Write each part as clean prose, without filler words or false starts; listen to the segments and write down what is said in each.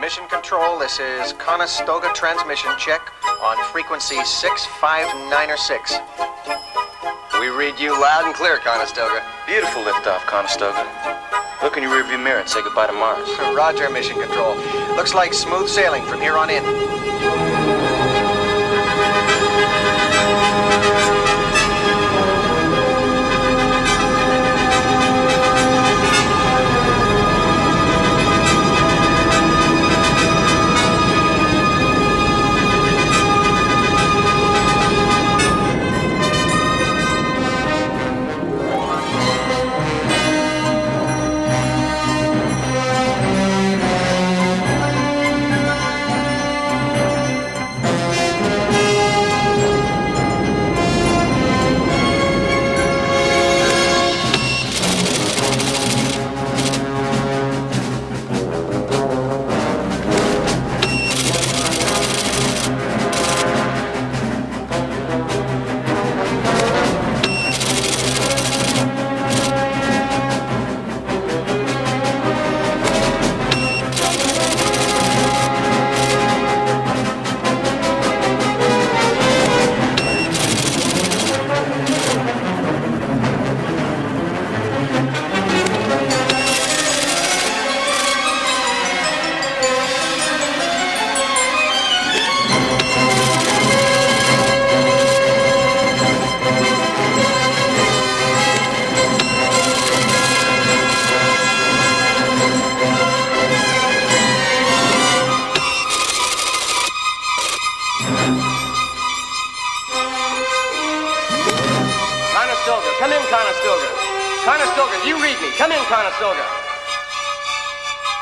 Mission Control, this is Conestoga transmission check on frequency 65906. We read you loud and clear, Conestoga. Beautiful liftoff, Conestoga. Look in your rearview mirror and say goodbye to Mars. Roger, Mission Control. Looks like smooth sailing from here on in. Come in, Conestoga. Conestoga, do you read me? Come in, Conestoga.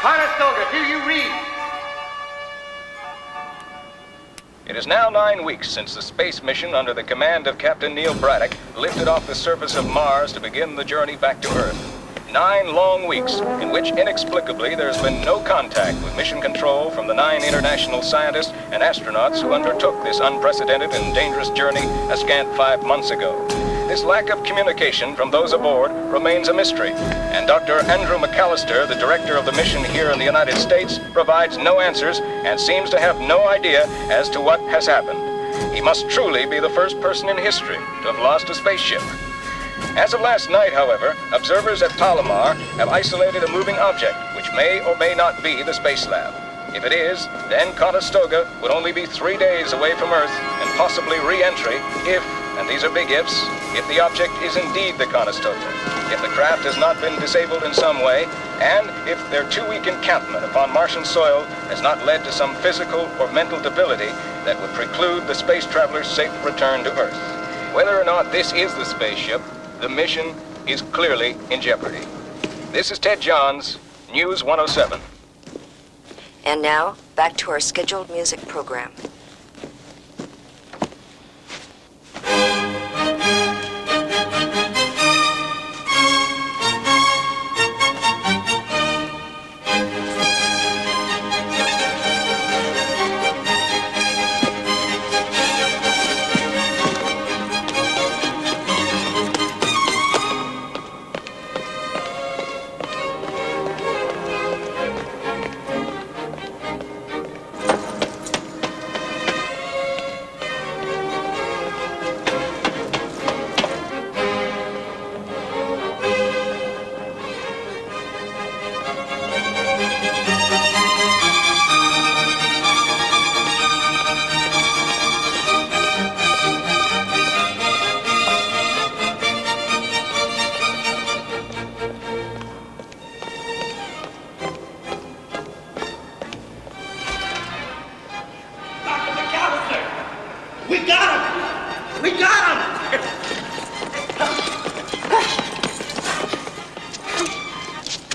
Conestoga, do you read? It is now 9 weeks since the space mission under the command of Captain Neil Braddock lifted off the surface of Mars to begin the journey back to Earth. 9 long weeks in which inexplicably there's been no contact with mission control from the 9 international scientists and astronauts who undertook this unprecedented and dangerous journey a scant 5 months ago. This lack of communication from those aboard remains a mystery, and Dr. Andrew McAllister, the director of the mission here in the United States, provides no answers and seems to have no idea as to what has happened. He must truly be the first person in history to have lost a spaceship. As of last night, however, observers at Palomar have isolated a moving object which may or may not be the space lab. If it is, then Conestoga would only be 3 days away from Earth and possibly re-entry if, and these are big ifs, if the object is indeed the Conestoga, if the craft has not been disabled in some way, and if their 2-week encampment upon Martian soil has not led to some physical or mental debility that would preclude the space traveler's safe return to Earth. Whether or not this is the spaceship, the mission is clearly in jeopardy. This is Ted Johns, News 107. And now, back to our scheduled music program.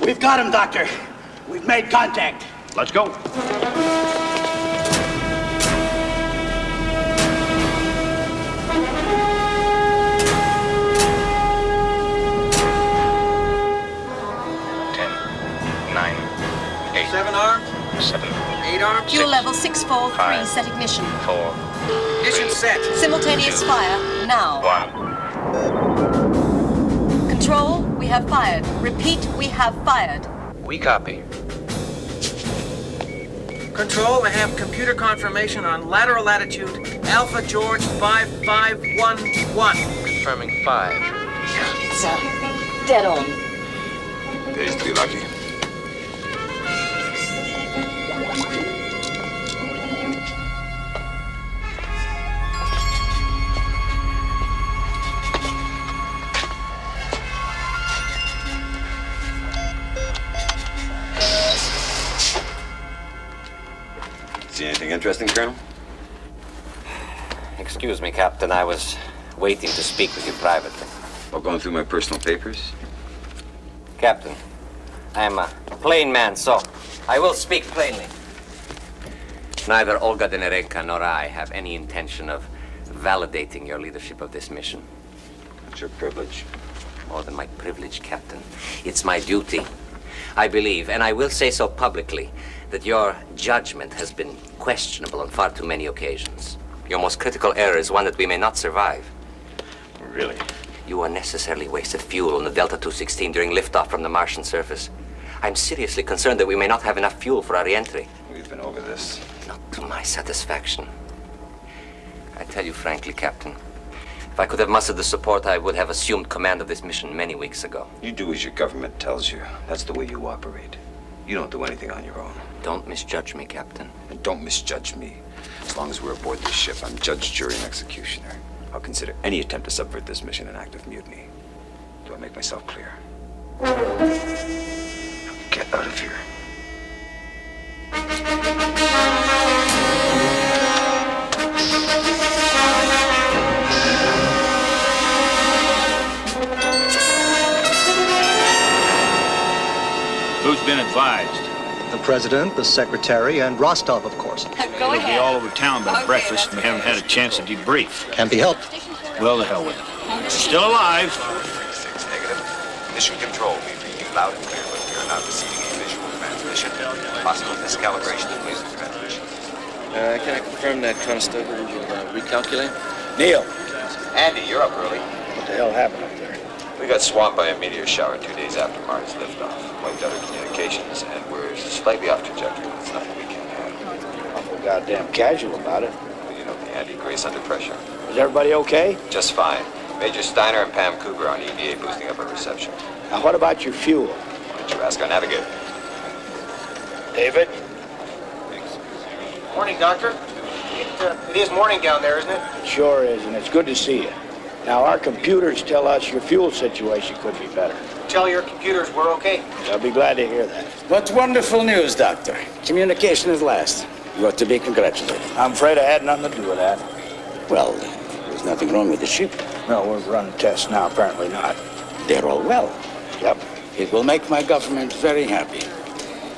We've got him, Doctor. We've made contact. Let's go. Seven arms? 7. 8 arms? Fuel level 643, 5, set ignition. 4. Ignition set. Simultaneous 2, fire, now. 1. Control, we have fired. Repeat, we have fired. We copy. Control, I have computer confirmation on lateral latitude Alpha George 5511. Confirming 5. It's dead on. Days to be lucky. See anything interesting, Colonel? Excuse me, Captain. I was waiting to speak with you privately. While going through my personal papers? Captain, I am a plain man, so I will speak plainly. Neither Olga Denerenka nor I have any intention of validating your leadership of this mission. It's your privilege. More than my privilege, Captain. It's my duty. I believe, and I will say so publicly, that your judgment has been questionable on far too many occasions. Your most critical error is one that we may not survive. Really? You unnecessarily wasted fuel on the Delta 216 during liftoff from the Martian surface. I'm seriously concerned that we may not have enough fuel for our re-entry. We've been over this. Not to my satisfaction. I tell you frankly, Captain, if I could have mustered the support, I would have assumed command of this mission many weeks ago. You do as your government tells you. That's the way you operate. You don't do anything on your own. Don't misjudge me, Captain. And don't misjudge me. As long as we're aboard this ship, I'm judge, jury, and executioner. I'll consider any attempt to subvert this mission an act of mutiny. Do I make myself clear? Now get out of here. Who's been advised? The President, the Secretary, and Rostov, of course. Go We'll ahead. be all over town by Okay, breakfast, and we that's haven't had a chance to debrief. Can't be helped. Well, the hell with it. Still alive. 36 negative. Mission control, we read you loud and clear, but we are not receiving a visual transmission. Possible miscalibration of laser transmission. Can I confirm that Conestoga will recalculate? Neil, Andy, you're up early. what the hell happened up there? We got swamped by a meteor shower 2 days after Mars liftoff. Wiped out our communications, and we're slightly off trajectory. It's nothing we can handle. Awful goddamn casual about it. You know the Andy Grace under pressure. Is everybody okay? Just fine. Major Steiner and Pam Cougar on EVA boosting up our reception. Now, what about your fuel? Why don't you ask our navigator? David? Morning, Doctor. It is morning down there, isn't it? It sure is, and it's good to see you. Now, our computers tell us your fuel situation could be better. Tell your computers we're okay. I'll be glad to hear that. What wonderful news, Doctor. Communication at last. You ought to be congratulated. I'm afraid I had nothing to do with that. Well, there's nothing wrong with the ship. No, we're running tests now, apparently not. They're all well. Yep. It will make my government very happy.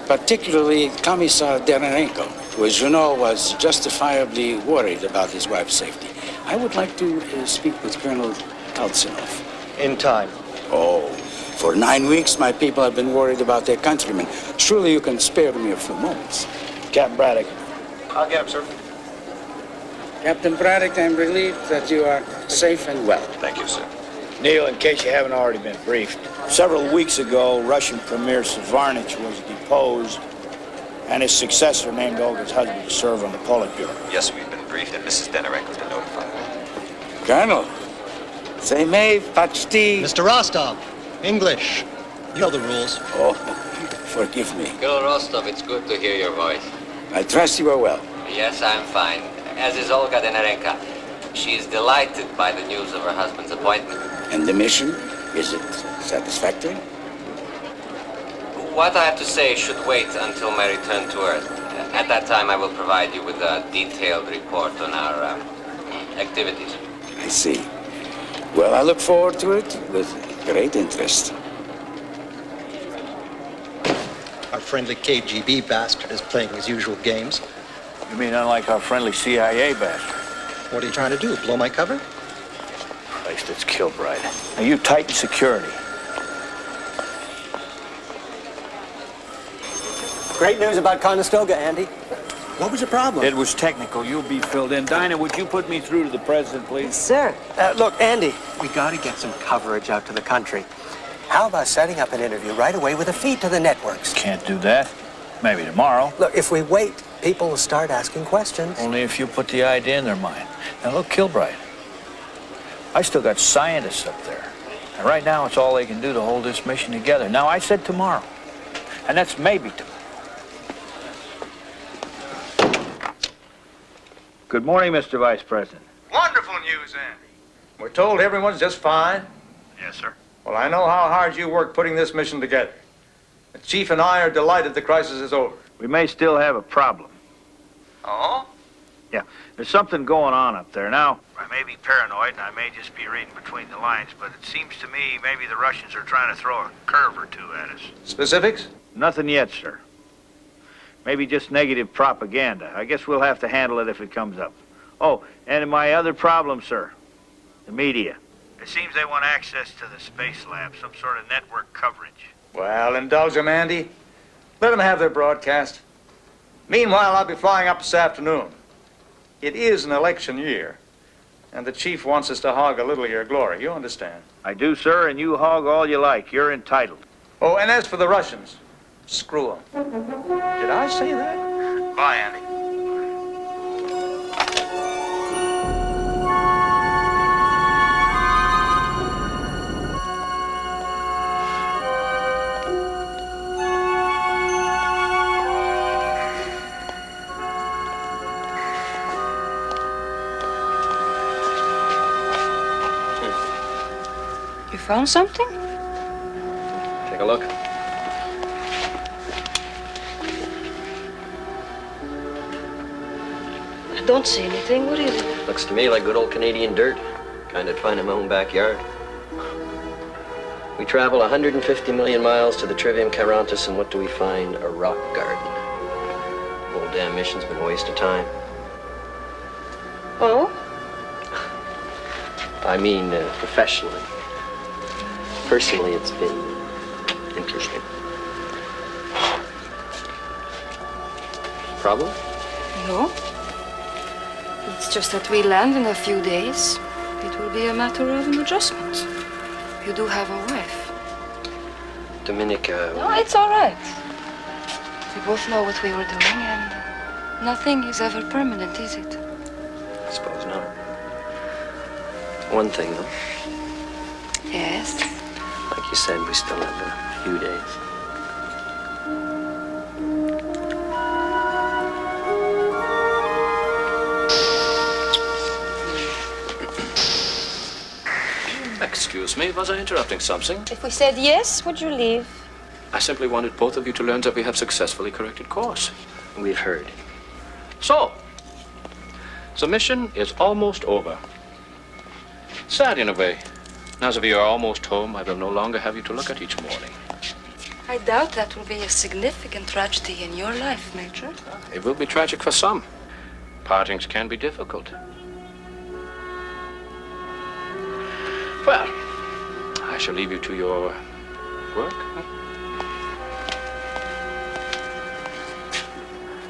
Particularly Commissar Dererenko, who, as you know, was justifiably worried about his wife's safety. I would like to speak with Colonel Kaltsinov. In time. Oh, for 9 weeks, my people have been worried about their countrymen. Surely you can spare me a few moments. Captain Braddock. I'll get him, sir. Captain Braddock, I'm relieved that you are safe and well. Thank you, sir. Neil, in case you haven't already been briefed, several weeks ago, Russian Premier Savarnich was deposed, and his successor named Olga's husband to serve on the Politburo. Yes, we've been briefed, and Mrs. Denerenko's been notified. Colonel, say may pachti. Mr. Rostov, English. You know the rules. Oh, forgive me. Colonel Rostov, it's good to hear your voice. I trust you are well. Yes, I'm fine. As is Olga Denerenka. She is delighted by the news of her husband's appointment. And the mission? Is it satisfactory? What I have to say should wait until my return to Earth. At that time, I will provide you with a detailed report on our activities. I see. Well, I look forward to it with great interest. Our friendly KGB bastard is playing his usual games. You mean unlike our friendly CIA bastard? What are you trying to do, blow my cover? Christ, it's Kilbride. Now, you tighten security. Great news about Conestoga, Andy. What was the problem? It was technical. You'll be filled in. Dinah, would you put me through to the president, please? Sir. Look, Andy, we got to get some coverage out to the country. How about setting up an interview right away with a feed to the networks? Can't do that. Maybe tomorrow. Look, if we wait, people will start asking questions. Only if you put the idea in their mind. Now look, Kilbride, I still got scientists up there. And right now it's all they can do to hold this mission together. Now I said tomorrow. And that's maybe tomorrow. Good morning, Mr. Vice President. Wonderful news, Andy. We're told everyone's just fine. Yes, sir. Well, I know how hard you worked putting this mission together. The Chief and I are delighted the crisis is over. We may still have a problem. Oh? Yeah, there's something going on up there. Now, I may be paranoid and I may just be reading between the lines, but it seems to me maybe the Russians are trying to throw a curve or two at us. Specifics? Nothing yet, sir. Maybe just negative propaganda. I guess we'll have to handle it if it comes up. Oh, and my other problem, sir, the media. It seems they want access to the space lab, some sort of network coverage. Well, indulge them, Andy. Let them have their broadcast. Meanwhile, I'll be flying up this afternoon. It is an election year, and the Chief wants us to hog a little of your glory. You understand? I do, sir, and you hog all you like. You're entitled. Oh, and as for the Russians, screw them. Did I say that? Bye, Andy. You found something? Take a look. I don't see anything. What is it? Looks to me like good old Canadian dirt. Kind I'd find in my own backyard. We travel 150 million miles to the Trivium Charontis, and what do we find? A rock garden. Whole damn mission's been a waste of time. Oh? I mean, professionally. Personally, it's been interesting. Problem? No. It's just that we land in a few days. It will be a matter of an adjustment. You do have a wife. Dominica... No, it's all right. We both know what we were doing, and nothing is ever permanent, is it? I suppose not. One thing, though. Yes? Like you said, we still have a few days. Excuse me, was I interrupting something? If we said yes, would you leave? I simply wanted both of you to learn that we have successfully corrected course. We've heard. So, the mission is almost over. Sad in a way. Now that we are almost home, I will no longer have you to look at each morning. I doubt that will be a significant tragedy in your life, Major. It will be tragic for some. Partings can be difficult. Well, I shall leave you to your work.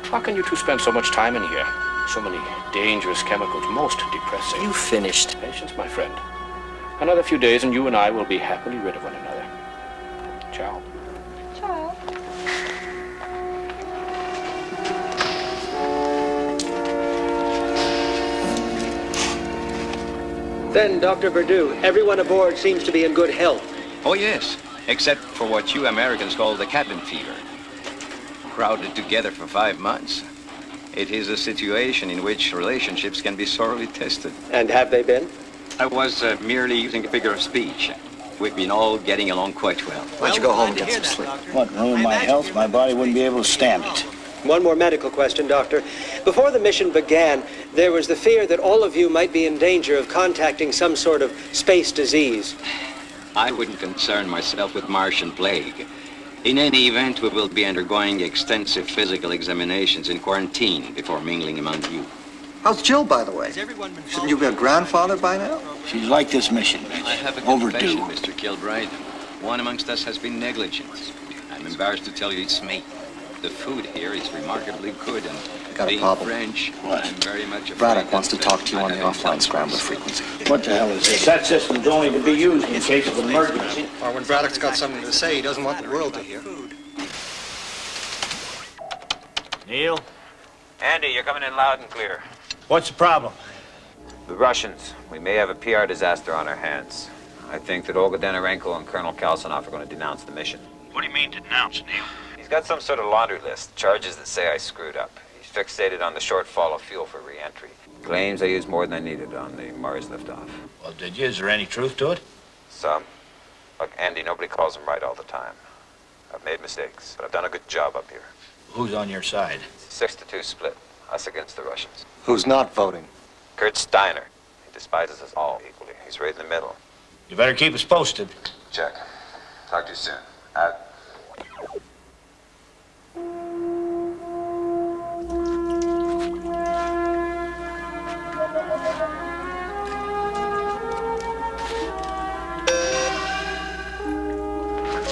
How can you two spend so much time in here? So many dangerous chemicals, most depressing. You finished. Patience, my friend. Another few days and you and I will be happily rid of one another. Ciao. Ciao. Then, Dr. Verdu, everyone aboard seems to be in good health. Oh, yes. Except for what you Americans call the cabin fever. Crowded together for 5 months. It is a situation in which relationships can be sorely tested. And have they been? I was merely using a figure of speech. We've been all getting along quite well. Why don't you go home and get some sleep? What, ruin my health? My body wouldn't be able to stand it. One more medical question, Doctor. Before the mission began, there was the fear that all of you might be in danger of contacting some sort of space disease. I wouldn't concern myself with Martian plague. In any event, we will be undergoing extensive physical examinations in quarantine before mingling among you. How's Jill, by the way? Shouldn't you be a grandfather by now? She's like this mission, I have a overdue. confession, Mr. Kilbride. One amongst us has been negligent. I'm embarrassed to tell you it's me. The food here is remarkably good, and Got a being problem. French, I'm very much afraid Braddock wants to that, talk to you I on the have offline scrambler frequency. What the hell is this? That system's only to be used in case of emergency. Or when Braddock's got something to say he doesn't want the world to hear. Neil? Andy, you're coming in loud and clear. What's the problem? The Russians. We may have a PR disaster on our hands. I think that Olga Danarenko and Colonel Kalsanov are going to denounce the mission. What do you mean, denounce, Neil? He's got some sort of laundry list, charges that say I screwed up. He's fixated on the shortfall of fuel for re-entry. Claims I used more than I needed on the Mars liftoff. Well, did you? Is there any truth to it? Some. Look, Andy, nobody calls him right all the time. I've made mistakes, but I've done a good job up here. Who's on your side? It's a 6-2 split, us against the Russians. Who's not voting? Kurt Steiner. He despises us all equally. He's right in the middle. You better keep us posted. Check. Talk to you soon. Out.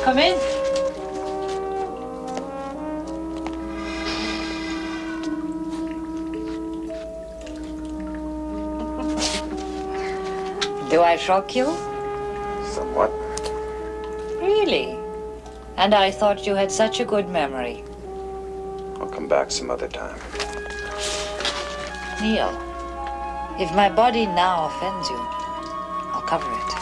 Come in. Do I shock you? Somewhat. Really? And I thought you had such a good memory. I'll come back some other time. Neil, if my body now offends you, I'll cover it.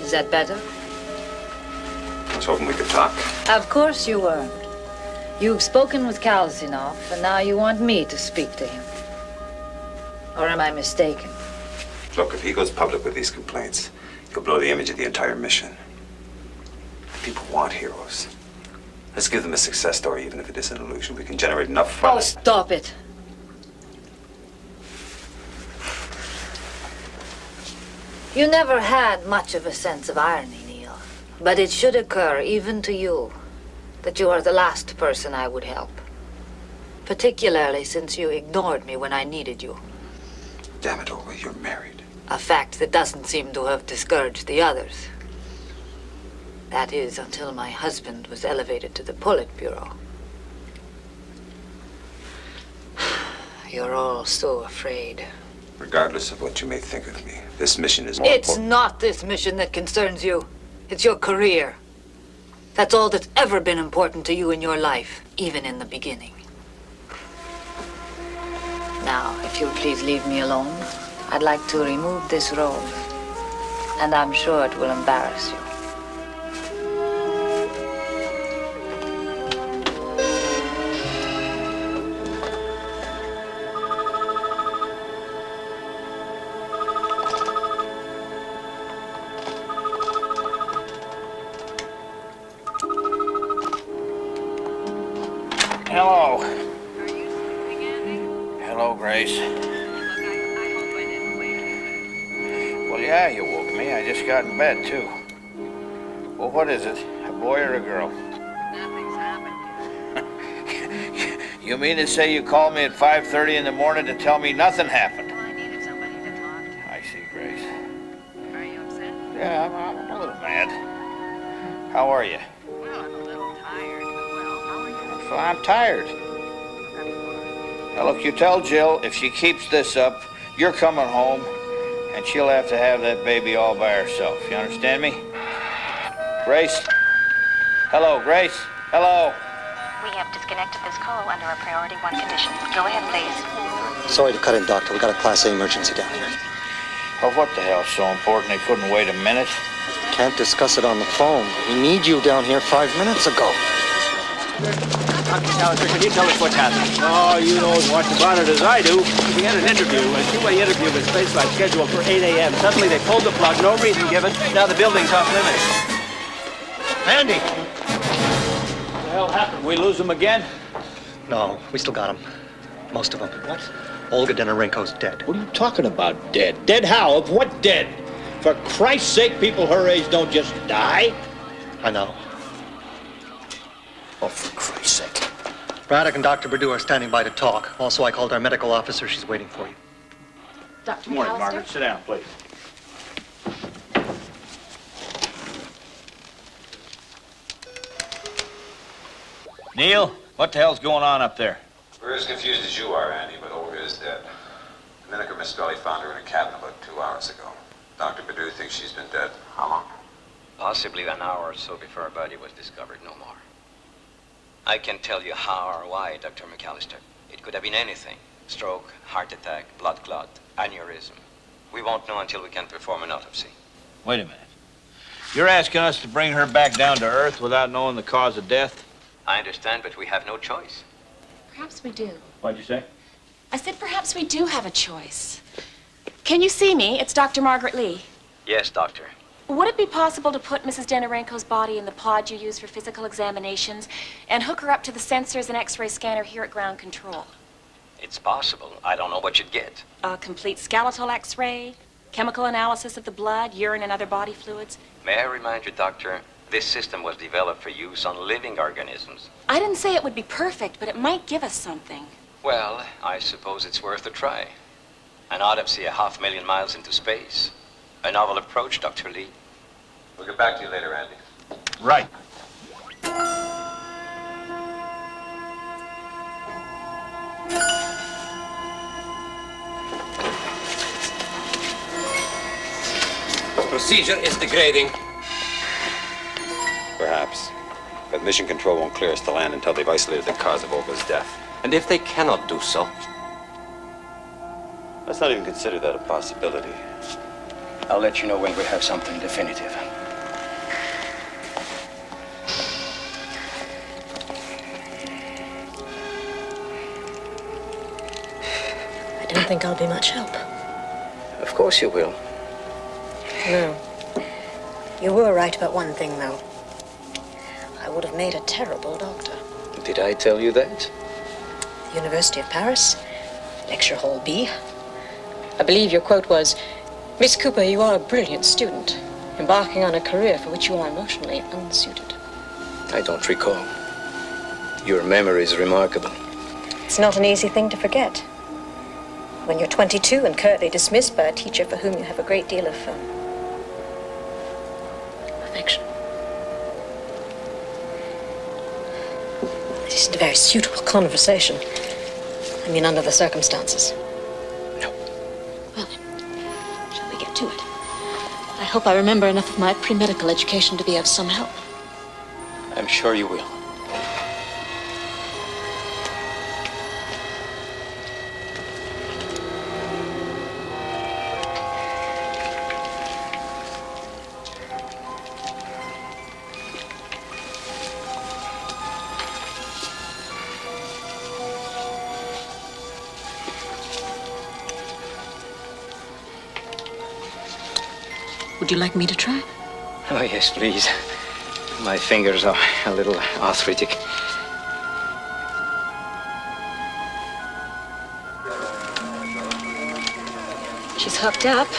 Is that better? I was hoping we could talk. Of course you were. You've spoken with Kalsanov, and now you want me to speak to him. Or am I mistaken? Look, if he goes public with these complaints, he'll blow the image of the entire mission. People want heroes. Let's give them a success story, even if it is an illusion. We can generate enough fun. Oh, stop it. You never had much of a sense of irony, Neil. But it should occur, even to you, that you are the last person I would help. Particularly since you ignored me when I needed you. Damn it, Olga, you're married. A fact that doesn't seem to have discouraged the others. That is, until my husband was elevated to the Politburo. You're all so afraid. Regardless of what you may think of me, this mission is more It's important. not this mission that concerns you. It's your career. That's all that's ever been important to you in your life, even in the beginning. Now, if you'll please leave me alone, I'd like to remove this robe. And I'm sure it will embarrass you. Hello. Hello, Grace. Well, yeah, you woke me. I just got in bed, too. Well, what is it? A boy or a girl? Nothing's happened. You mean to say you called me at 5:30 in the morning to tell me nothing happened? Well, I needed somebody to talk to. I see, Grace. Are you upset? Yeah, I'm a little mad. How are you? Well, I'm a little tired, but well, how are you? So I'm tired. Now, look, you tell Jill if she keeps this up, you're coming home, and she'll have to have that baby all by herself. You understand me? Grace? Hello, Grace? Hello? We have disconnected this call under a priority 1 condition. Go ahead, please. Sorry to cut in, Doctor. We got a Class A emergency down here. Oh, what the hell's so important they couldn't wait a minute? Can't discuss it on the phone. We need you down here 5 minutes ago. Dr. Challenger, can you tell us what's happening? Oh, you know as much about it as I do. We had an interview, a two-way interview with Spaceflight scheduled for 8 a.m. Suddenly they pulled the plug, no reason given. Now the building's off limits. Andy! What the hell happened? We lose them again? No, we still got him. Most of them. What? Olga Danarenko's dead. What are you talking about, dead? Dead how? Of what dead? For Christ's sake, people her age don't just die. I know. Oh, for Christ's sake. Braddock and Dr. Perdue are standing by to talk. Also, I called our medical officer. She's waiting for you. Dr. Good morning, McAllister? Margaret. Sit down, please. Neil, what the hell's going on up there? We're as confused as you are, Andy, but Olga is dead. Domenico Misspelli found her in a cabin about 2 hours ago. Dr. Perdue thinks she's been dead. How long? Possibly an hour or so before her body was discovered, no more. I can tell you how or why, Dr. McAllister. It could have been anything. Stroke, heart attack, blood clot, aneurysm. We won't know until we can perform an autopsy. Wait a minute. You're asking us to bring her back down to Earth without knowing the cause of death? I understand, but we have no choice. Perhaps we do. What'd you say? I said perhaps we do have a choice. Can you see me? It's Dr. Margaret Lee. Yes, doctor. Would it be possible to put Mrs. Denorenko's body in the pod you use for physical examinations and hook her up to the sensors and X-ray scanner here at ground control? It's possible. I don't know what you'd get. A complete skeletal X-ray, chemical analysis of the blood, urine, and other body fluids. May I remind you, doctor, this system was developed for use on living organisms. I didn't say it would be perfect, but it might give us something. Well, I suppose it's worth a try. An autopsy 500,000 miles into space. A novel approach, Dr. Lee. We'll get back to you later, Andy. Right. Procedure is degrading. Perhaps. But mission control won't clear us to land until they've isolated the cause of Olga's death. And if they cannot do so? Let's not even consider that a possibility. I'll let you know when we have something definitive. I don't think I'll be much help. Of course you will. No. You were right about one thing, though. I would have made a terrible doctor. Did I tell you that? University of Paris, Lecture Hall B. I believe your quote was, "Miss Cooper, you are a brilliant student, embarking on a career for which you are emotionally unsuited." I don't recall. Your memory is remarkable. It's not an easy thing to forget. When you're 22 and curtly dismissed by a teacher for whom you have a great deal of affection. It isn't a very suitable conversation. I mean, under the circumstances. No. Well, shall we get to it? I hope I remember enough of my pre-medical education to be of some help. I'm sure you will. Would you like me to try? Oh, yes, please. My fingers are a little arthritic. She's hooked up.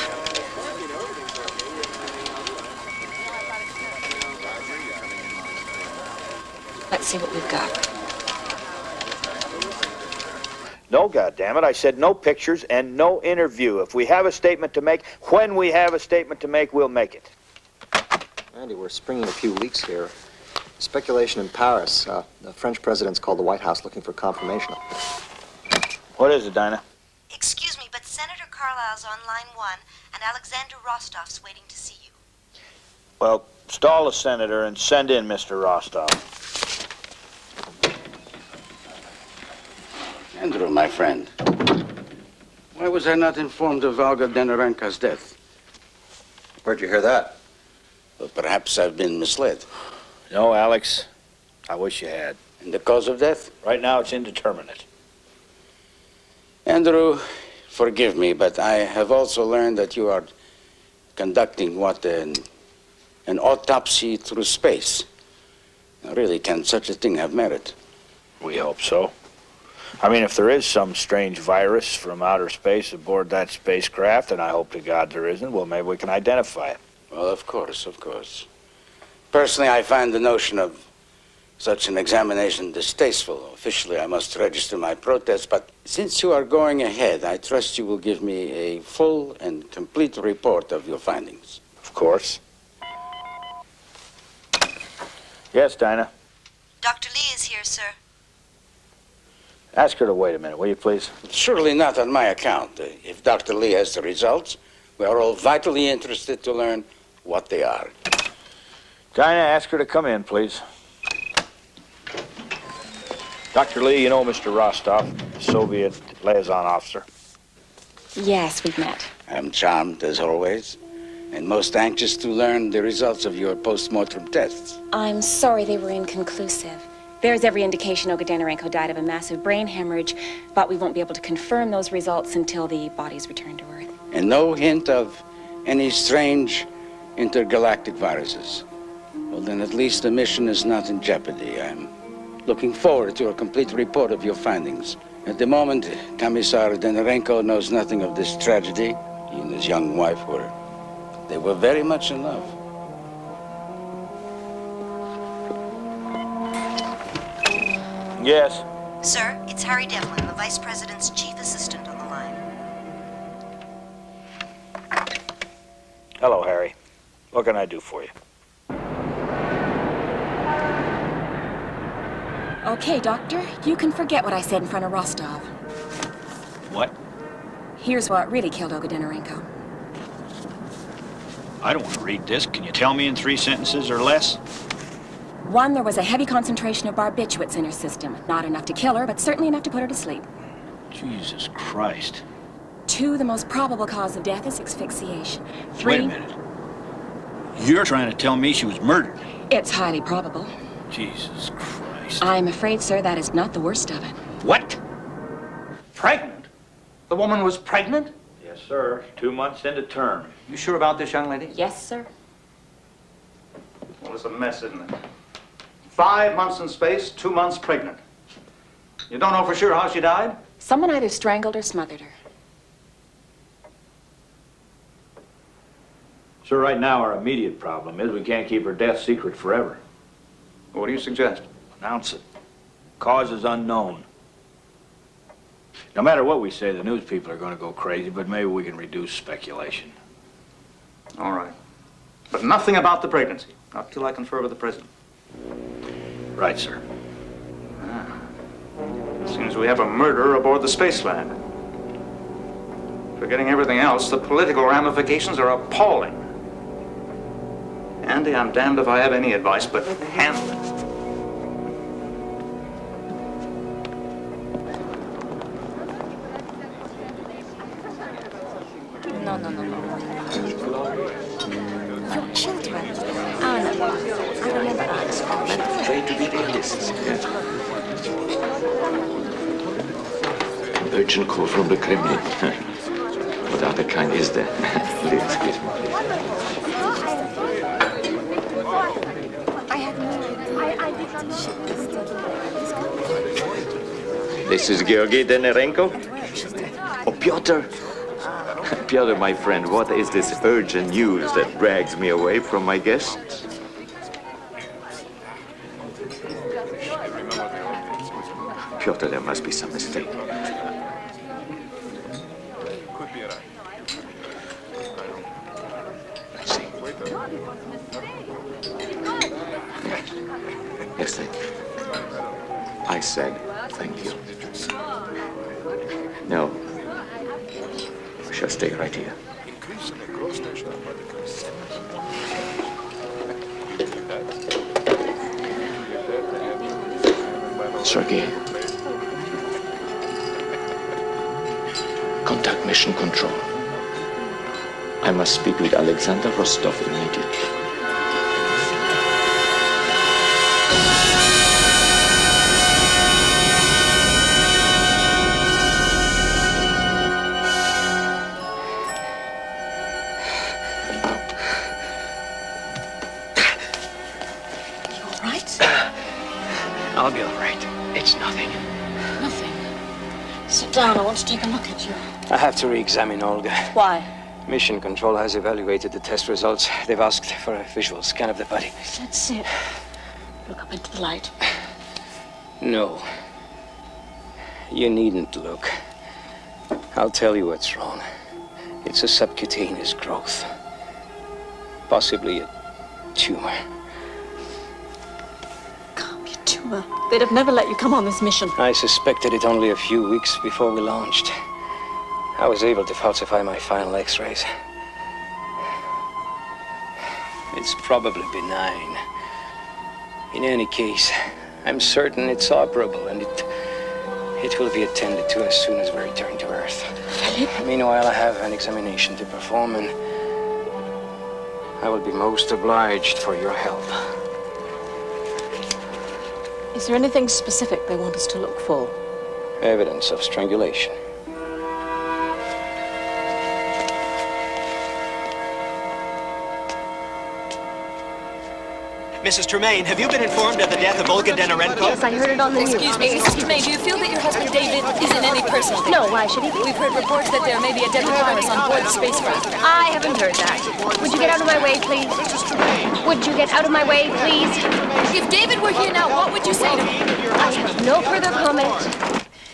Let's see what we've got. No, goddammit, I said no pictures and no interview. If we have a statement to make, when we have a statement to make, we'll make it. Andy, we're springing a few leaks here. Speculation in Paris. The French president's called the White House looking for confirmation. What is it, Dinah? Excuse me, but Senator Carlisle's on line 1, and Alexander Rostov's waiting to see you. Well, stall the senator and send in Mr. Rostov. Andrew, my friend, why was I not informed of Olga Denorenko's death? Where'd you hear that? Well, perhaps I've been misled. No, Alex, I wish you had. And the cause of death? Right now, it's indeterminate. Andrew, forgive me, but I have also learned that you are conducting an autopsy through space. Now, really, can such a thing have merit? We hope so. I mean, if there is some strange virus from outer space aboard that spacecraft, and I hope to God there isn't, well, maybe we can identify it. Well, of course, of course. Personally, I find the notion of such an examination distasteful. Officially, I must register my protest, but since you are going ahead, I trust you will give me a full and complete report of your findings. Of course. Yes, Dinah? Dr. Lee is here, sir. Ask her to wait a minute, will you, please? Surely not on my account. If Dr. Lee has the results, we are all vitally interested to learn what they are. Dinah, ask her to come in, please. Dr. Lee, you know Mr. Rostov, Soviet liaison officer. Yes, we've met. I'm charmed, as always, and most anxious to learn the results of your post-mortem tests. I'm sorry they were inconclusive. There's every indication Olga Danarenko died of a massive brain hemorrhage, but we won't be able to confirm those results until the body's returned to Earth. And no hint of any strange intergalactic viruses. Well, then at least the mission is not in jeopardy. I'm looking forward to a complete report of your findings. At the moment, Commissar Danarenko knows nothing of this tragedy. He and his young wife they were very much in love. Yes. Sir, it's Harry Devlin, the Vice President's chief assistant on the line. Hello, Harry. What can I do for you? Okay, Doctor, you can forget what I said in front of Rostov. What? Here's what really killed Olga Danarenko. I don't want to read this. Can you tell me in 3 sentences or less? 1, there was a heavy concentration of barbiturates in her system. Not enough to kill her, but certainly enough to put her to sleep. Jesus Christ. 2, the most probable cause of death is asphyxiation. 3... Wait a minute. You're trying to tell me she was murdered? It's highly probable. Jesus Christ. I'm afraid, sir, that is not the worst of it. What? Pregnant? The woman was pregnant? Yes, sir. 2 months into term. You sure about this, young lady? Yes, sir. Well, it's a mess, isn't it? 5 months in space, 2 months pregnant. You don't know for sure how she died? Someone either strangled or smothered her. Sir, right now our immediate problem is we can't keep her death secret forever. What do you suggest? Announce it. Cause is unknown. No matter what we say, the news people are going to go crazy, but maybe we can reduce speculation. All right. But nothing about the pregnancy, not till I confer with the president. Right, sir. Seems we have a murderer aboard the space lab. Forgetting everything else, the political ramifications are appalling. Andy, I'm damned if I have any advice, but handle it. No. Your children. Ah, no. I remember that. Try to be realists. Urgent call from the Kremlin. What other kind is there? Please, excuse me, please. This is Georgy Danarenko? Oh, Pyotr. Pyotr, my friend, what is this urgent news that drags me away from my guests? Pyotr, there must be some mistake. I see. Yes, thank you. I said thank you. No. We shall stay right here. Sergei. Contact mission control. I must speak with Alexander Rostov immediately. I'll be all right. It's nothing. Nothing? Sit down. I want to take a look at you. I have to re-examine Olga. Why? Mission Control has evaluated the test results. They've asked for a visual scan of the body. That's it. Look up into the light. No. You needn't look. I'll tell you what's wrong. It's a subcutaneous growth. Possibly a tumor. Tumor. They'd have never let you come on this mission. I suspected it only a few weeks before we launched. I was able to falsify my final x-rays. It's probably benign. In any case, I'm certain it's operable, and it will be attended to as soon as we return to Earth. Meanwhile, I have an examination to perform, and I will be most obliged for your help. Is there anything specific they want us to look for? Evidence of strangulation. Mrs. Tremaine, have you been informed of the death of Olga Denorenko? Yes, I heard it on the news. Excuse me, Mrs. Tremaine, do you feel that your husband David is in any personal danger? No, why should he be? We've heard reports that there may be a deadly virus on board the spacecraft. I haven't heard that. Would you get out of my way, please? Would you get out of my way, please? If David were here now, what would you say to him? I have no further comment.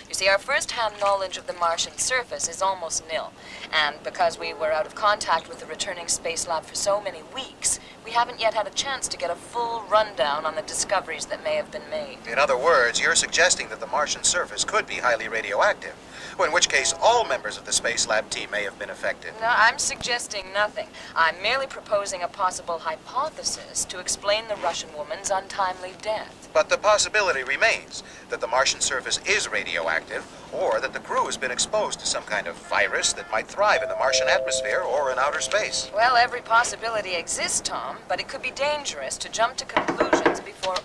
You see, our first-hand knowledge of the Martian surface is almost nil. And because we were out of contact with the returning space lab for so many weeks, we haven't yet had a chance to get a full rundown on the discoveries that may have been made. In other words, you're suggesting that the Martian surface could be highly radioactive, in which case all members of the Space Lab team may have been affected. No, I'm suggesting nothing. I'm merely proposing a possible hypothesis to explain the Russian woman's untimely death. But the possibility remains that the Martian surface is radioactive, or that the crew has been exposed to some kind of virus that might thrive in the Martian atmosphere or in outer space. Well, every possibility exists, Tom, but it could be dangerous to jump to conclusions before...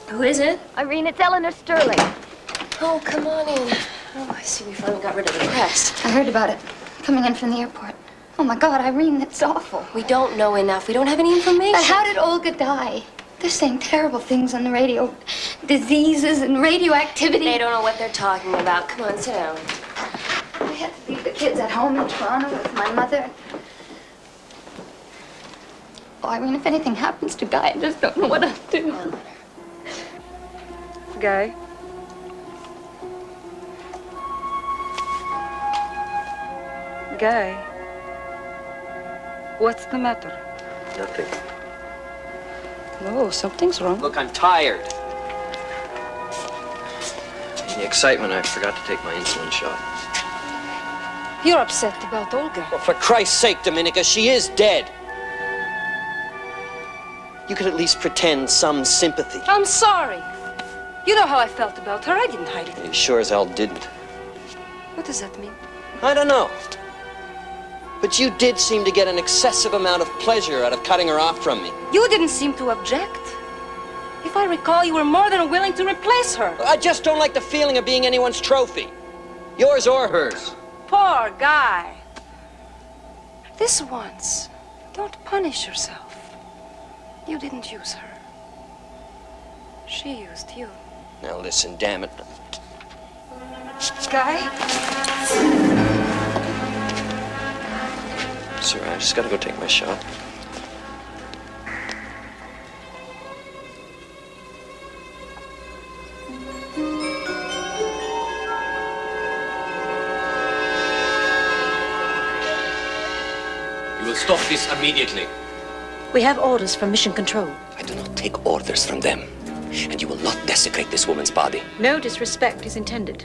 Who is it? Irene, it's Eleanor Sterling. Oh, come on in. Oh, I see we finally got rid of the press. I heard about it. Coming in from the airport. Oh, my God, Irene, that's awful. We don't know enough. We don't have any information. But how did Olga die? They're saying terrible things on the radio. Diseases and radioactivity. They don't know what they're talking about. Come on, sit down. I had to leave the kids at home in Toronto with my mother. Oh, Irene, if anything happens to Guy, I just don't know what I'll do. Guy? Guy, what's the matter? Nothing. Oh, something's wrong. Look, I'm tired. In the excitement, I forgot to take my insulin shot. You're upset about Olga. Well, for Christ's sake, Dominica, she is dead. You could at least pretend some sympathy. I'm sorry. You know how I felt about her. I didn't hide it. You sure as hell didn't. What does that mean? I don't know. But you did seem to get an excessive amount of pleasure out of cutting her off from me. You didn't seem to object. If I recall, you were more than willing to replace her. I just don't like the feeling of being anyone's trophy. Yours or hers. Poor Guy. This once, don't punish yourself. You didn't use her. She used you. Now listen, damn it. Guy? Sir, I just gotta go take my shot. You will stop this immediately. We have orders from Mission Control. I do not take orders from them. And you will not desecrate this woman's body. No disrespect is intended.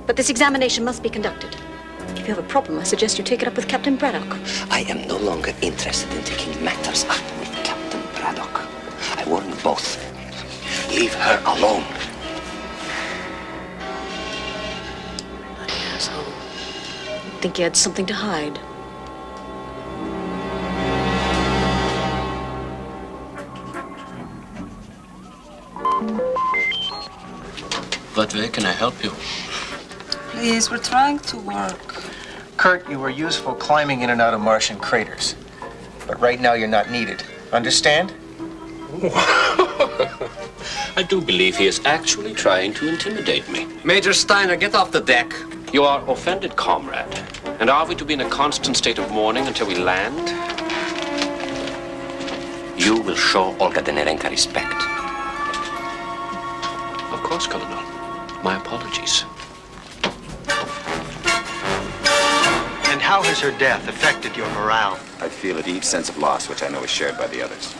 But this examination must be conducted. If you have a problem, I suggest you take it up with Captain Braddock. I am no longer interested in taking matters up with Captain Braddock. I warn you both. Leave her alone. Asshole. Think you had something to hide. What way can I help you? Please, we're trying to work. Kurt, you were useful climbing in and out of Martian craters. But right now you're not needed. Understand? I do believe he is actually trying to intimidate me. Major Steiner, get off the deck. You are offended, comrade. And are we to be in a constant state of mourning until we land? You will show Olga Denorenko respect. Of course, Colonel. My apologies. And how has her death affected your morale? I feel a deep sense of loss, which I know is shared by the others.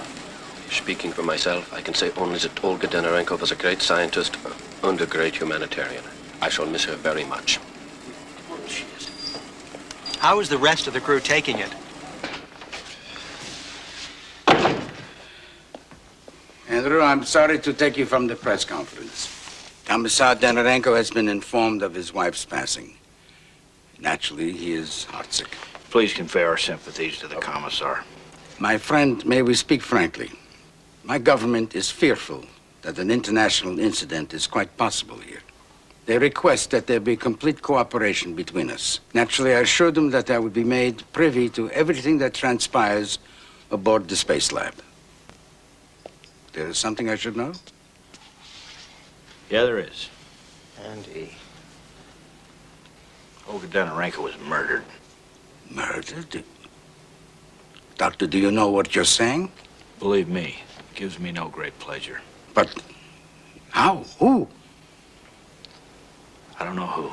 Speaking for myself, I can say only that Olga Denorenko was a great scientist and a great humanitarian. I shall miss her very much. How is the rest of the crew taking it? Andrew, I'm sorry to take you from the press conference. Commissar Donorenko has been informed of his wife's passing. Naturally, he is heartsick. Please convey our sympathies to the Commissar. My friend, may we speak frankly? My government is fearful that an international incident is quite possible here. They request that there be complete cooperation between us. Naturally, I assured them that I would be made privy to everything that transpires aboard the space lab. There is something I should know? Yeah, there is. Andy. Olga Donorenko was murdered. Murdered? Doctor, do you know what you're saying? Believe me, it gives me no great pleasure. But how? Who? I don't know who.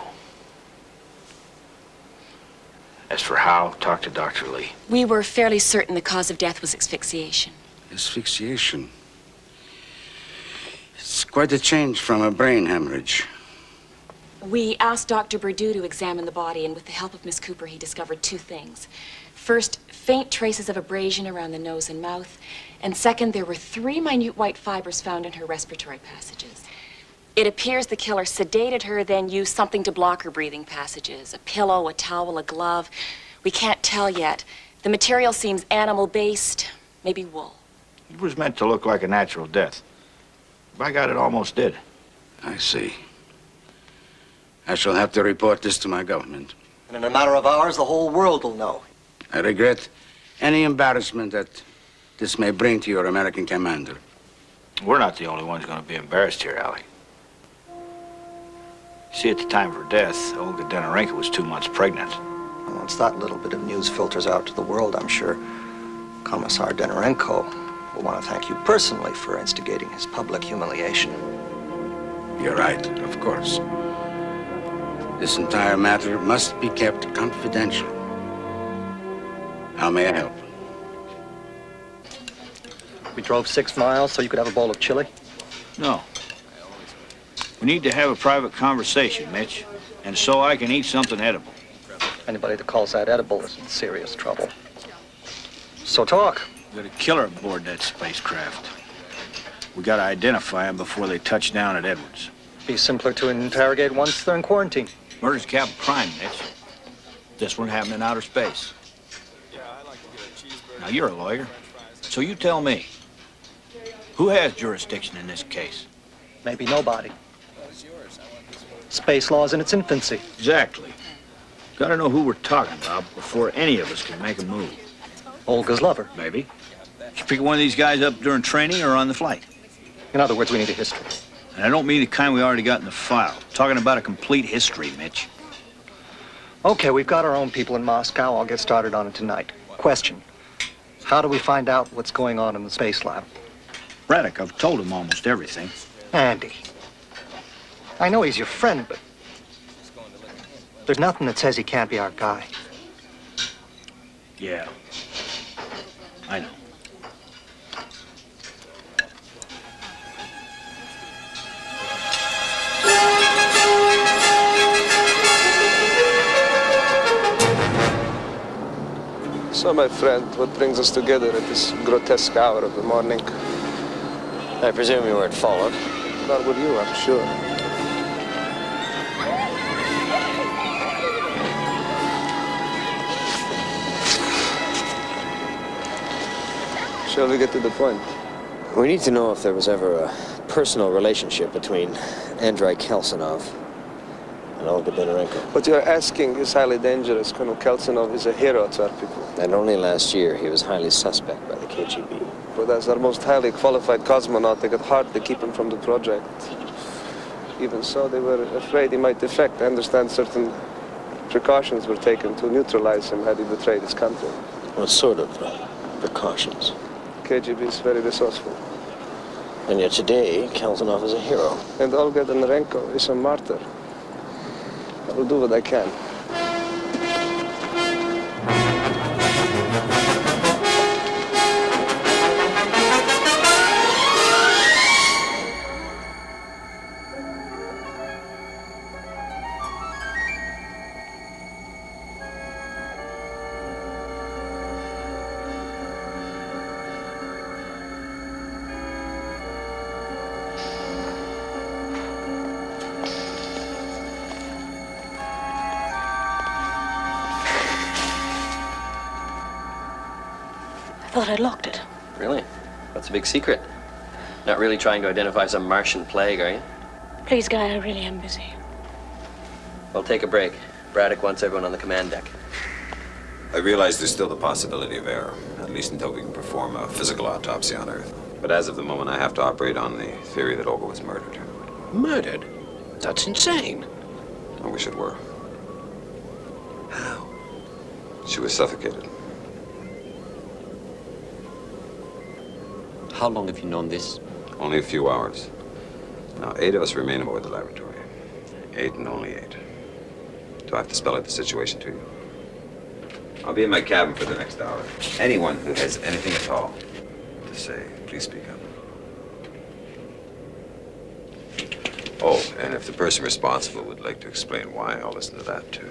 As for how, talk to Dr. Lee. We were fairly certain the cause of death was asphyxiation. Asphyxiation? It's quite a change from a brain hemorrhage. We asked Dr. Berdu to examine the body, and with the help of Miss Cooper, he discovered two things. First, faint traces of abrasion around the nose and mouth. And second, there were 3 minute white fibers found in her respiratory passages. It appears the killer sedated her, then used something to block her breathing passages. A pillow, a towel, a glove. We can't tell yet. The material seems animal-based, maybe wool. It was meant to look like a natural death. By God, it almost did. I see. I shall have to report this to my government. And in a matter of hours, the whole world will know. I regret any embarrassment that this may bring to your American commander. We're not the only ones going to be embarrassed here, Allie. See, at the time of her death, Olga Donorenko was 2 months pregnant. And once that little bit of news filters out to the world, I'm sure Commissar Donorenko will want to thank you personally for instigating his public humiliation. You're right, of course. This entire matter must be kept confidential. How may I help? We drove 6 miles so you could have a bowl of chili? No. We need to have a private conversation, Mitch, and so I can eat something edible. Anybody that calls that edible is in serious trouble. So talk. We got a killer aboard that spacecraft. We got to identify him before they touch down at Edwards. Be simpler to interrogate once they're in quarantine. Murder's capital crime, Mitch. This one happened in outer space. Now, you're a lawyer, so you tell me. Who has jurisdiction in this case? Maybe nobody. Space law's in its infancy. Exactly. Gotta know who we're talking about before any of us can make a move. Olga's lover. Maybe. Did you pick one of these guys up during training or on the flight? In other words, we need a history. And I don't mean the kind we already got in the file. I'm talking about a complete history, Mitch. Okay, we've got our own people in Moscow. I'll get started on it tonight. Question. How do we find out what's going on in the space lab? Braddock, I've told him almost everything. Andy. I know he's your friend, but there's nothing that says he can't be our guy. Yeah. I know. So, my friend, what brings us together at this grotesque hour of the morning? I presume you weren't followed. Nor would you, I'm sure. Shall we get to the point? We need to know if there was ever a personal relationship between Andrei Kelsinov and Olga Donorenko. What you're asking is highly dangerous. Colonel Kelsinov is a hero to our people. And only last year he was highly suspect by the KGB. But as our most highly qualified cosmonaut, they got hard to keep him from the project. Even so, they were afraid he might defect. I understand certain precautions were taken to neutralize him had he betrayed his country. What sort of precautions? KGB is very resourceful. And yet today, Kelsinov is a hero. And Olga Donorenko is a martyr. I will do what I can. thought I'd locked it. Really? What's the big secret? Not really trying to identify some Martian plague, are you? Please, Guy, I really am busy. Well, take a break. Braddock wants everyone on the command deck. I realize there's still the possibility of error, at least until we can perform a physical autopsy on Earth. But as of the moment, I have to operate on the theory that Olga was murdered. Murdered? That's insane. I wish it were. How? She was suffocated. How long have you known this? Only a few hours. Now, 8 of us remain aboard the laboratory. 8 and only 8. Do I have to spell out the situation to you? I'll be in my cabin for the next hour. Anyone who has anything at all to say, please speak up. Oh, and if the person responsible would like to explain why, I'll listen to that, too.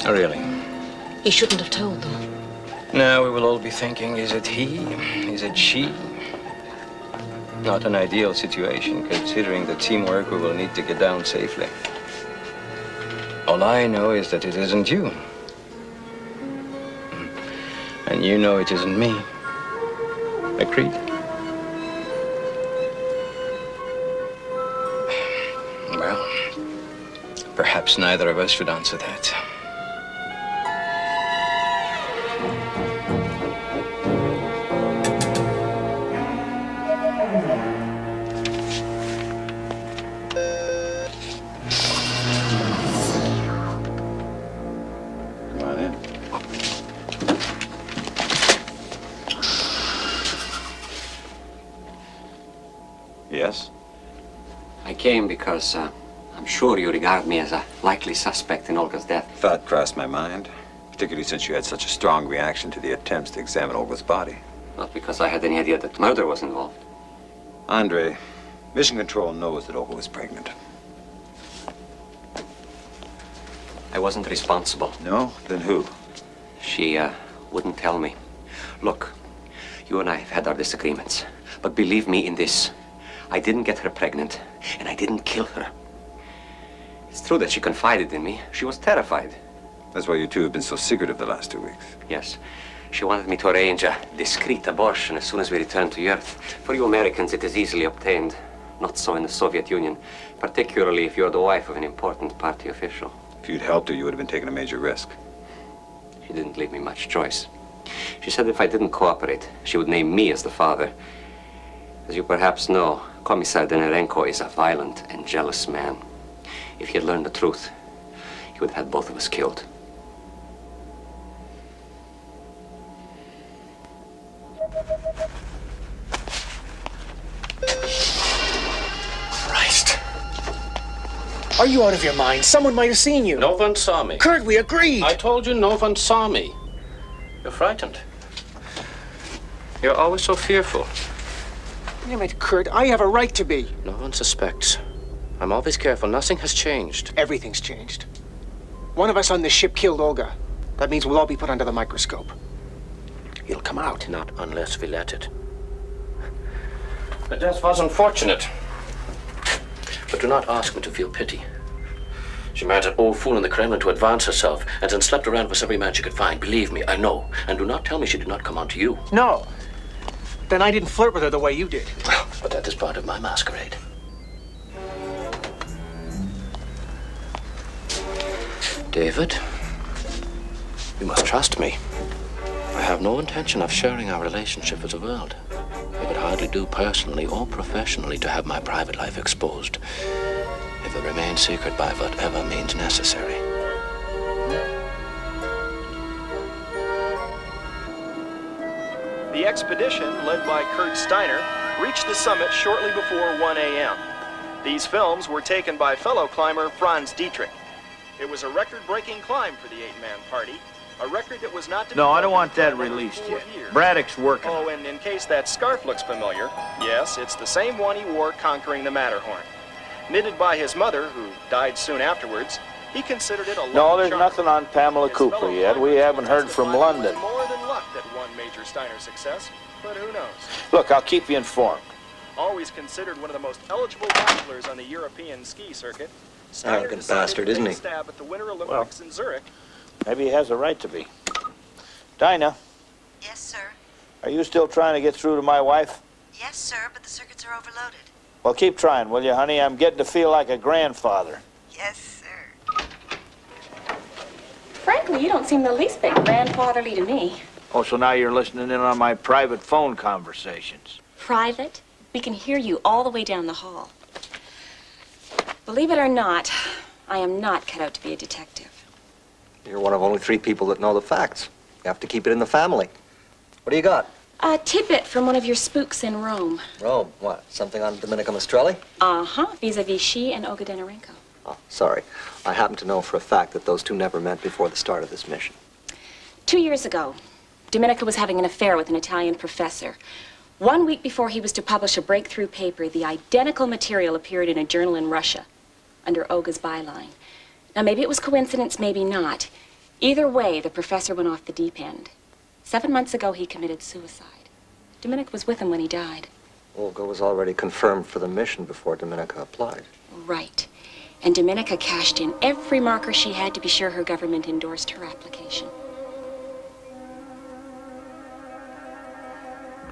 Really? He shouldn't have told them. Now we will all be thinking, is it he? Is it she? Not an ideal situation, considering the teamwork we will need to get down safely. All I know is that it isn't you. And you know it isn't me. Agreed? Well, perhaps neither of us should answer that. Yes? I came because I'm sure you regard me as a likely suspect in Olga's death. Thought crossed my mind, particularly since you had such a strong reaction to the attempts to examine Olga's body. Not because I had any idea that murder was involved. Andre, Mission Control knows that Olga was pregnant. I wasn't responsible. No? Then who? She wouldn't tell me. Look, you and I have had our disagreements, but believe me in this. I didn't get her pregnant, and I didn't kill her. It's true that she confided in me. She was terrified. That's why you two have been so secretive the last 2 weeks. Yes. She wanted me to arrange a discreet abortion as soon as we returned to Earth. For you Americans, it is easily obtained. Not so in the Soviet Union, particularly if you're the wife of an important party official. If you'd helped her, you would have been taking a major risk. She didn't leave me much choice. She said if I didn't cooperate, she would name me as the father. As you perhaps know, Commissar Denerenko is a violent and jealous man. If he had learned the truth, he would have had both of us killed. Christ. Are you out of your mind? Someone might have seen you. No one saw me. Kurt, we agreed. I told you no one saw me. You're frightened. You're always so fearful. Damn it, Kurt, I have a right to be. No one suspects. I'm always careful. Nothing has changed. Everything's changed. One of us on this ship killed Olga. That means we'll all be put under the microscope. It'll come out. Not unless we let it. The death was unfortunate. But do not ask me to feel pity. She married an old fool in the Kremlin to advance herself, and then slept around with every man she could find. Believe me, I know. And do not tell me she did not come on to you. No. Then I didn't flirt with her the way you did. Well, but that is part of my masquerade. David, you must trust me. I have no intention of sharing our relationship with the world. It would hardly do personally or professionally to have my private life exposed. It will remain secret by whatever means necessary. The expedition, led by Kurt Steiner, reached the summit shortly before 1 a.m. These films were taken by fellow climber Franz Dietrich. It was a record-breaking climb for the 8-man party, A record that was not to be No, I don't broken want that for another released 4 yet. years. Braddock's working. Oh, and in case that scarf looks familiar, yes, it's the same one he wore conquering the Matterhorn. Knitted by his mother, who died soon afterwards, he considered it a lucky No, there's charm. nothing on Pamela Cooper yet. We haven't heard from London. More than luck that won Major Steiner's success, but who knows? Look, I'll keep you informed. Always considered one of the most eligible bachelors on the European ski circuit, Steiner Arrogant decided bastard, to isn't take he? a stab at the Winter Olympics in Zurich. Maybe he has a right to be. Dinah, Yes, sir. are you still trying to get through to my wife? Yes, sir, but the circuits are overloaded. Well, keep trying, will you, honey? I'm getting to feel like a grandfather. Yes, sir. Frankly, you don't seem the least bit grandfatherly to me. Oh, so now you're listening in on my private phone conversations. Private? We can hear you all the way down the hall. Believe it or not, I am not cut out to be a detective. You're one of only 3 people that know the facts. You have to keep it in the family. What do you got? A tidbit from one of your spooks in Rome. Rome, what? Something on Dominica Maestrelli? Uh-huh, vis-a-vis she and Olga Denorenko. Oh, sorry. I happen to know for a fact that those 2 never met before the start of this mission. 2 years ago, Dominica was having an affair with an Italian professor. 1 week before he was to publish a breakthrough paper, the identical material appeared in a journal in Russia under Olga's byline. Now, maybe it was coincidence, maybe not. Either way, the professor went off the deep end. 7 months ago, he committed suicide. Dominica was with him when he died. Olga was already confirmed for the mission before Dominica applied. Right. And Dominica cashed in every marker she had to be sure her government endorsed her application.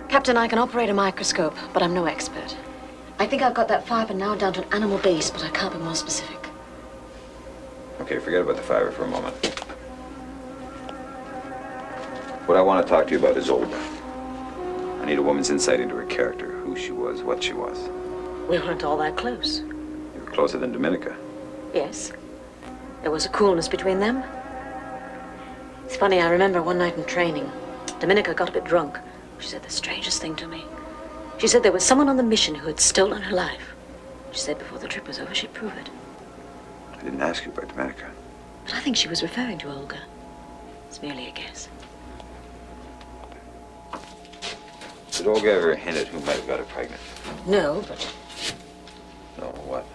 Captain, I can operate a microscope, but I'm no expert. I think I've got that fiber now down to an animal base, but I can't be more specific. Okay, forget about the fiber for a moment. What I want to talk to you about is Olga. I need a woman's insight into her character, who she was, what she was. We weren't all that close. You were closer than Dominica. Yes. There was a coolness between them. It's funny, I remember one night in training, Dominica got a bit drunk. She said the strangest thing to me. She said there was someone on the mission who had stolen her life. She said before the trip was over, she'd prove it. I didn't ask you about Dominica. But I think she was referring to Olga. It's merely a guess. Did Olga ever hint at who might have got her pregnant? No, but... No, what?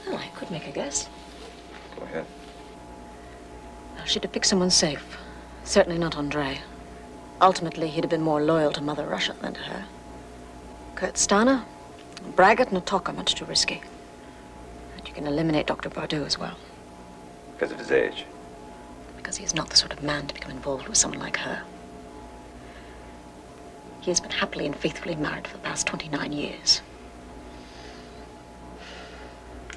Well, I could make a guess. Go ahead. Well, she'd have picked someone safe. Certainly not Andre. Ultimately, he'd have been more loyal to Mother Russia than to her. Kurt Steiner, a braggart and a talker, much too risky. And you can eliminate Dr. Bardot as well. Because of his age. Because he is not the sort of man to become involved with someone like her. He has been happily and faithfully married for the past 29 years.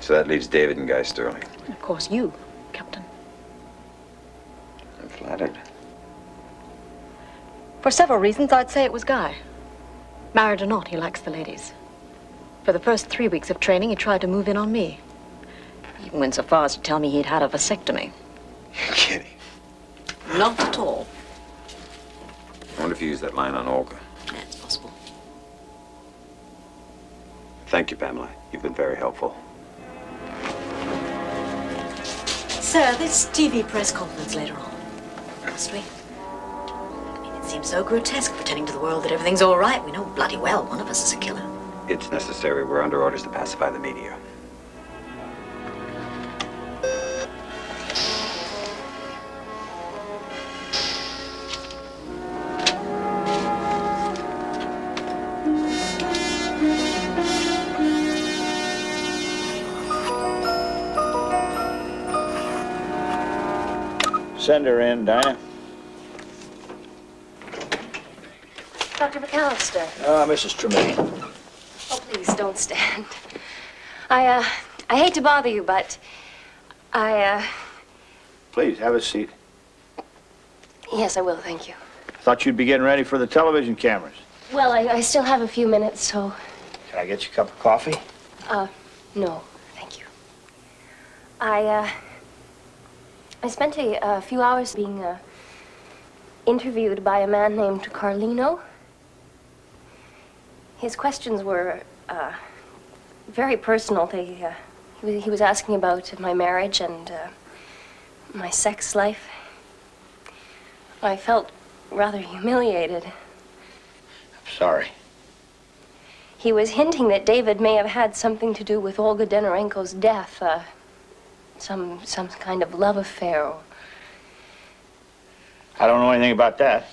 So that leaves David and Guy Sterling. And of course, you, Captain. I'm flattered. For several reasons, I'd say it was Guy. Married or not, he likes the ladies. For the first 3 weeks of training, he tried to move in on me. He even went so far as to tell me he'd had a vasectomy. You're kidding. Not at all. I wonder if you used that line on Olga. That's possible. Thank you, Pamela. You've been very helpful. Sir, this TV press conference later on. Honestly. It seems so grotesque pretending to the world that everything's all right. We know bloody well one of us is a killer. It's necessary. We're under orders to pacify the media. Send her in, Dinah. Dr. McAllister. Mrs. Tremaine. Oh, please, don't stand. I hate to bother you, but Please, have a seat. yes, I will, thank you. Thought you'd be getting ready for the television cameras. Well, I still have a few minutes, so, Can I get you a cup of coffee? no, thank you. I spent a few hours being, interviewed by a man named Carlino. His questions were, very personal. He was asking about my marriage and, my sex life. I felt rather humiliated. I'm sorry. He was hinting that David may have had something to do with Olga Denorenko's death. Some kind of love affair. I don't know anything about that.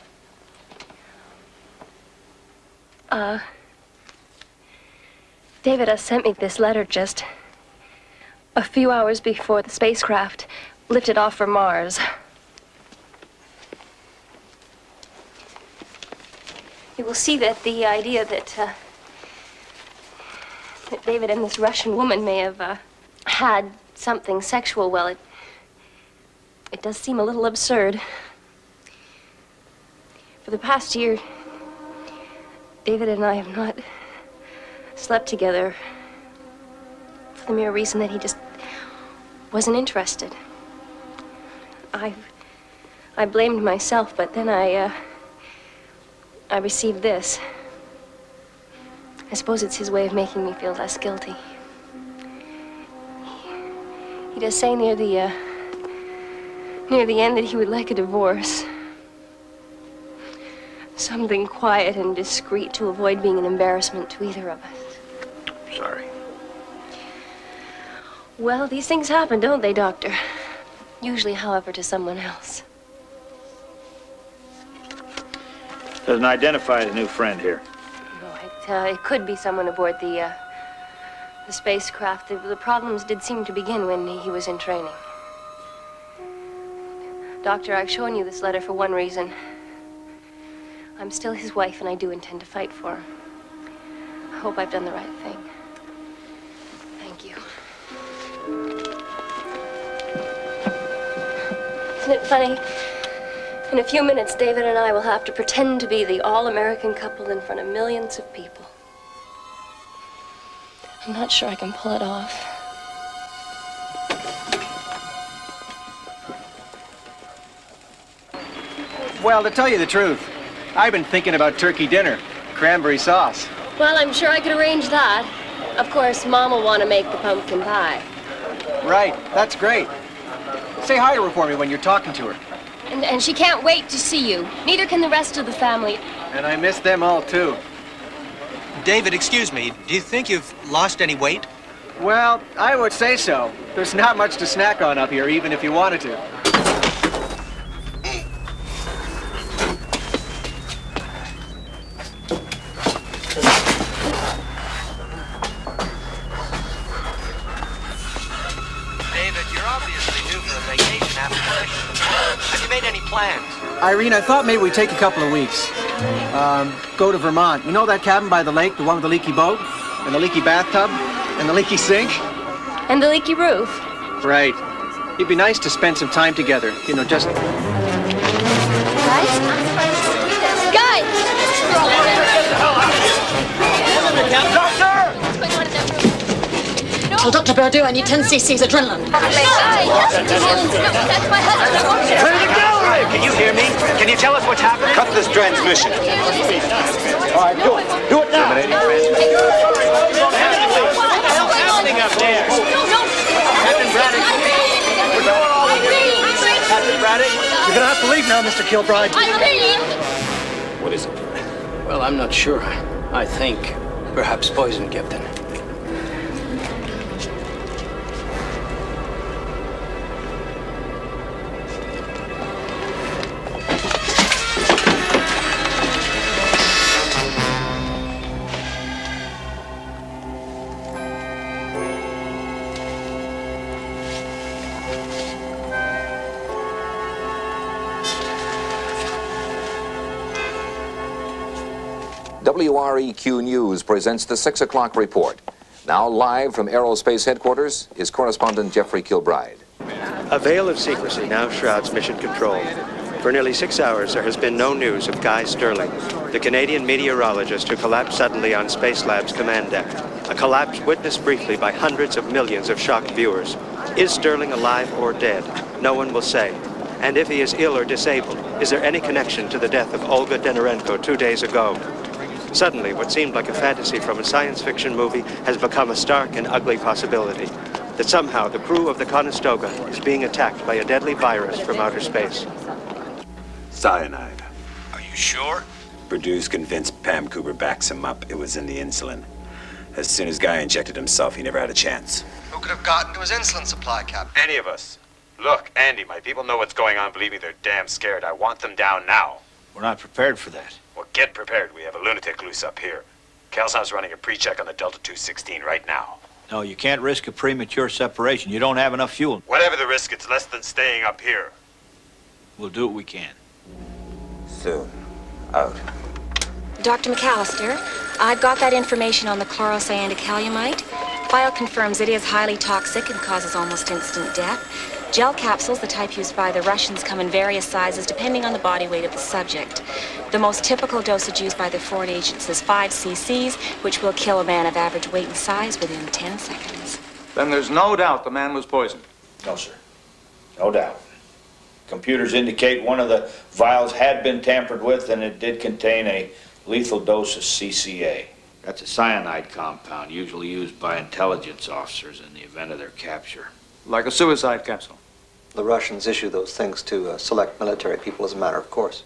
David has sent me this letter just a few hours before the spacecraft lifted off for Mars. You will see that the idea that David and this Russian woman may have had something sexual, well, it does seem a little absurd. For the past year, David and I have not slept together for the mere reason that he just wasn't interested. I blamed myself, but then I received this. I suppose it's his way of making me feel less guilty. He does say near the end that he would like a divorce. Something quiet and discreet to avoid being an embarrassment to either of us. Sorry. Well, these things happen, don't they, Doctor? Usually, however, to someone else. Doesn't identify the new friend here. No, it could be someone aboard the spacecraft. The problems did seem to begin when he was in training. Doctor, I've shown you this letter for one reason. I'm still his wife, and I do intend to fight for him. I hope I've done the right thing. Thank you. Isn't it funny? In a few minutes, David and I will have to pretend to be the all-American couple in front of millions of people. I'm not sure I can pull it off. Well, to tell you the truth, I've been thinking about turkey dinner, cranberry sauce. Well, I'm sure I could arrange that. Of course, Mom will want to make the pumpkin pie. Right, that's great. Say hi to her for me when you're talking to her. And she can't wait to see you. Neither can the rest of the family. And I miss them all, too. David, excuse me, do you think you've lost any weight? Well, I would say so. There's not much to snack on up here, even if you wanted to. Irene, I thought maybe we'd take a couple of weeks. Go to Vermont. You know that cabin by the lake, the one with the leaky boat, and the leaky bathtub, and the leaky sink? And the leaky roof. Right. It'd be nice to spend some time together. You know, just... Guys? Tell Dr. Berdue I need 10 cc's adrenaline. Turn the gallery! Can you hear me? Can you tell us what's happening? Cut this transmission. All right, do it. Do it now. What the hell's happening up there? Captain Braddock. Captain Braddock. You're going to have to leave now, Mr. Kilbride. What is it? Well, I'm not sure. I think perhaps poison, Captain. WREQ News presents the 6 o'clock report. Now live from Aerospace Headquarters is correspondent Jeffrey Kilbride. A veil of secrecy now shrouds mission control. For nearly 6 hours, there has been no news of Guy Sterling, the Canadian meteorologist who collapsed suddenly on Space Lab's command deck. A collapse witnessed briefly by hundreds of millions of shocked viewers. Is Sterling alive or dead? No one will say. And if he is ill or disabled, is there any connection to the death of Olga Denorenko 2 days ago? Suddenly, what seemed like a fantasy from a science fiction movie has become a stark and ugly possibility. That somehow the crew of the Conestoga is being attacked by a deadly virus from outer space. Cyanide. Are you sure? Purdue's convinced Pam Cooper backs him up. It was in the insulin. As soon as Guy injected himself, he never had a chance. Who could have gotten to his insulin supply, Captain? Any of us. Look, Andy, my people know what's going on. Believe me, they're damn scared. I want them down now. We're not prepared for that. Well, get prepared. We have a lunatic loose up here. Kelsown's running a pre-check on the Delta 216 right now. No, you can't risk a premature separation. You don't have enough fuel. Whatever the risk, it's less than staying up here. We'll do what we can. Soon. Out. Dr. McAllister, I've got that information on the chlorocyanidicalumite. File confirms it is highly toxic and causes almost instant death. Gel capsules, the type used by the Russians, come in various sizes depending on the body weight of the subject. The most typical dosage used by the foreign agents is 5 cc's, which will kill a man of average weight and size within 10 seconds. Then there's no doubt the man was poisoned. No, sir. No doubt. Computers indicate one of the vials had been tampered with, and it did contain a lethal dose of CCA. That's a cyanide compound usually used by intelligence officers in the event of their capture. Like a suicide capsule. The Russians issue those things to select military people as a matter of course.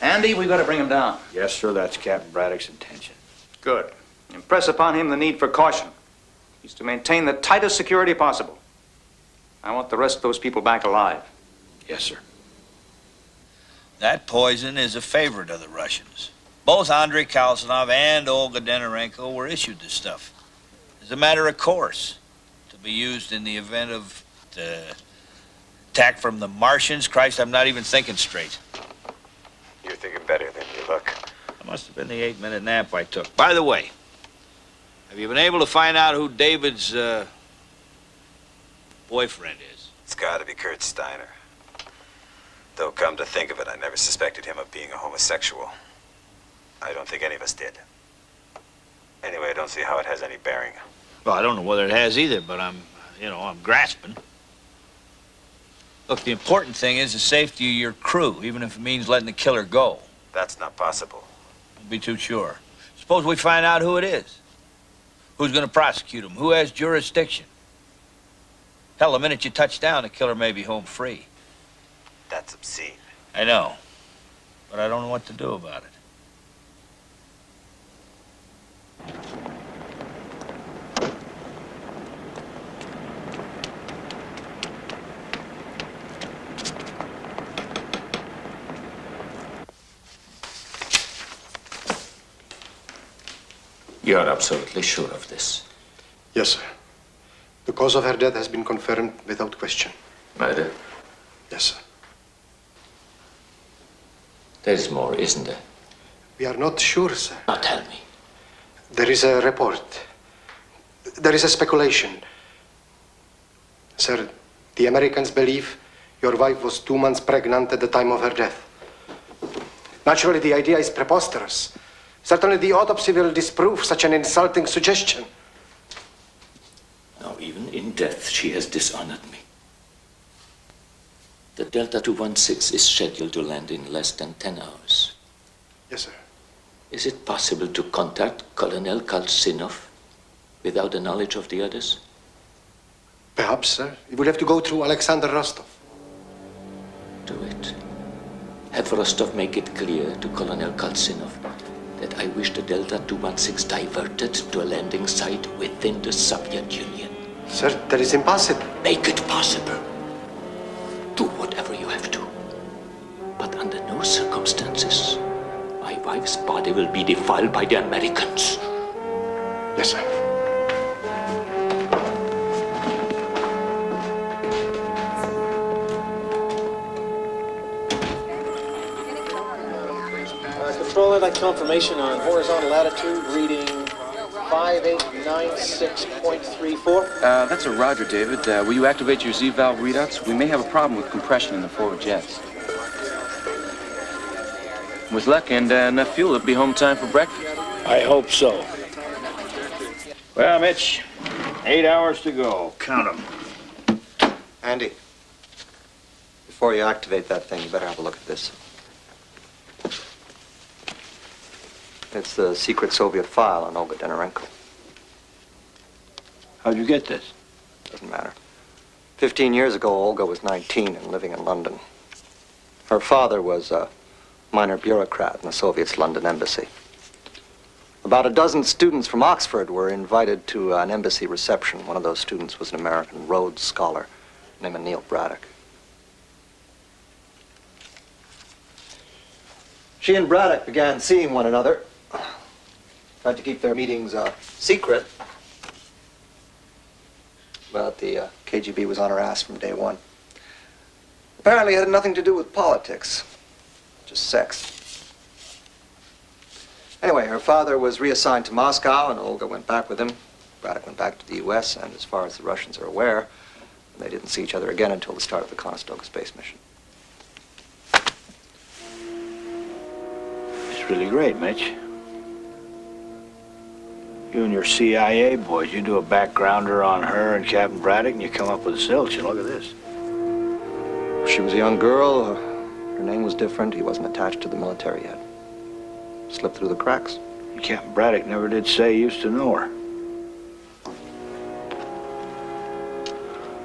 Andy, we've got to bring him down. Yes, sir, that's Captain Braddock's intention. Good. Impress upon him the need for caution. He's to maintain the tightest security possible. I want the rest of those people back alive. Yes, sir. That poison is a favorite of the Russians. Both Andrei Kalsanov and Olga Denorenko were issued this stuff. As a matter of course, to be used in the event of the attack from the Martians. Christ, I'm not even thinking straight. You're thinking better than you look. That must have been the 8-minute nap I took. By the way, have you been able to find out who David's boyfriend is? It's gotta be Kurt Steiner. Though, come to think of it, I never suspected him of being a homosexual. I don't think any of us did. Anyway, I don't see how it has any bearing. Well, I don't know whether it has either, but I'm grasping. Look, the important thing is the safety of your crew, even if it means letting the killer go. That's not possible. Don't be too sure. Suppose we find out who it is. Who's going to prosecute him? Who has jurisdiction? Hell, the minute you touch down, the killer may be home free. That's obscene. I know, but I don't know what to do about it. You're absolutely sure of this? Yes, sir. The cause of her death has been confirmed without question. Murder? Yes, sir. There's more, isn't there? We are not sure, sir. Now tell me. There is a report. There is a speculation. Sir, the Americans believe your wife was 2 months pregnant at the time of her death. Naturally, the idea is preposterous. Certainly, the autopsy will disprove such an insulting suggestion. Now, even in death, she has dishonored me. The Delta 216 is scheduled to land in less than 10 hours. Yes, sir. Is it possible to contact Colonel Kalsinov without the knowledge of the others? Perhaps, sir. We will have to go through Alexander Rostov. Do it. Have Rostov make it clear to Colonel Kalsinov that I wish the Delta 216 diverted to a landing site within the Soviet Union. Sir, that is impossible. Make it possible. Do whatever you have to. But under no circumstances, my wife's body will be defiled by the Americans. Yes, sir. Control, I'd like confirmation on horizontal latitude reading 5896.34. That's a Roger, David. Will you activate your Z-valve readouts? We may have a problem with compression in the forward jets. With luck and enough fuel, it'll be home time for breakfast. I hope so. Well, Mitch, 8 hours to go. Count them. Andy, before you activate that thing, you better have a look at this. It's the secret Soviet file on Olga Denorenko. How'd you get this? Doesn't matter. 15 years ago, Olga was 19 and living in London. Her father was a minor bureaucrat in the Soviet's London embassy. About a dozen students from Oxford were invited to an embassy reception. One of those students was an American Rhodes Scholar named Neil Braddock. She and Braddock began seeing one another, tried to keep their meetings secret, but the KGB was on her ass from day one. Apparently it had nothing to do with politics, just sex. Anyway, her father was reassigned to Moscow, and Olga went back with him. Braddock went back to the U.S., and as far as the Russians are aware, they didn't see each other again until the start of the Conestoga space mission. It's really great, Mitch. You and your CIA boys, you do a backgrounder on her and Captain Braddock, and you come up with a zilch, and look at this. She was a young girl. Her name was different. He wasn't attached to the military yet. Slipped through the cracks. And Captain Braddock never did say he used to know her.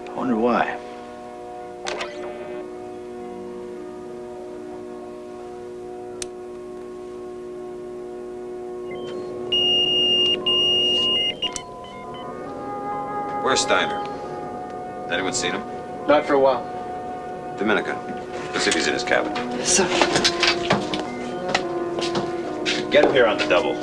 I wonder why. Where's Steiner? Has anyone seen him? Not for a while. Dominica, let's see if he's in his cabin. Yes, sir. Get him here on the double.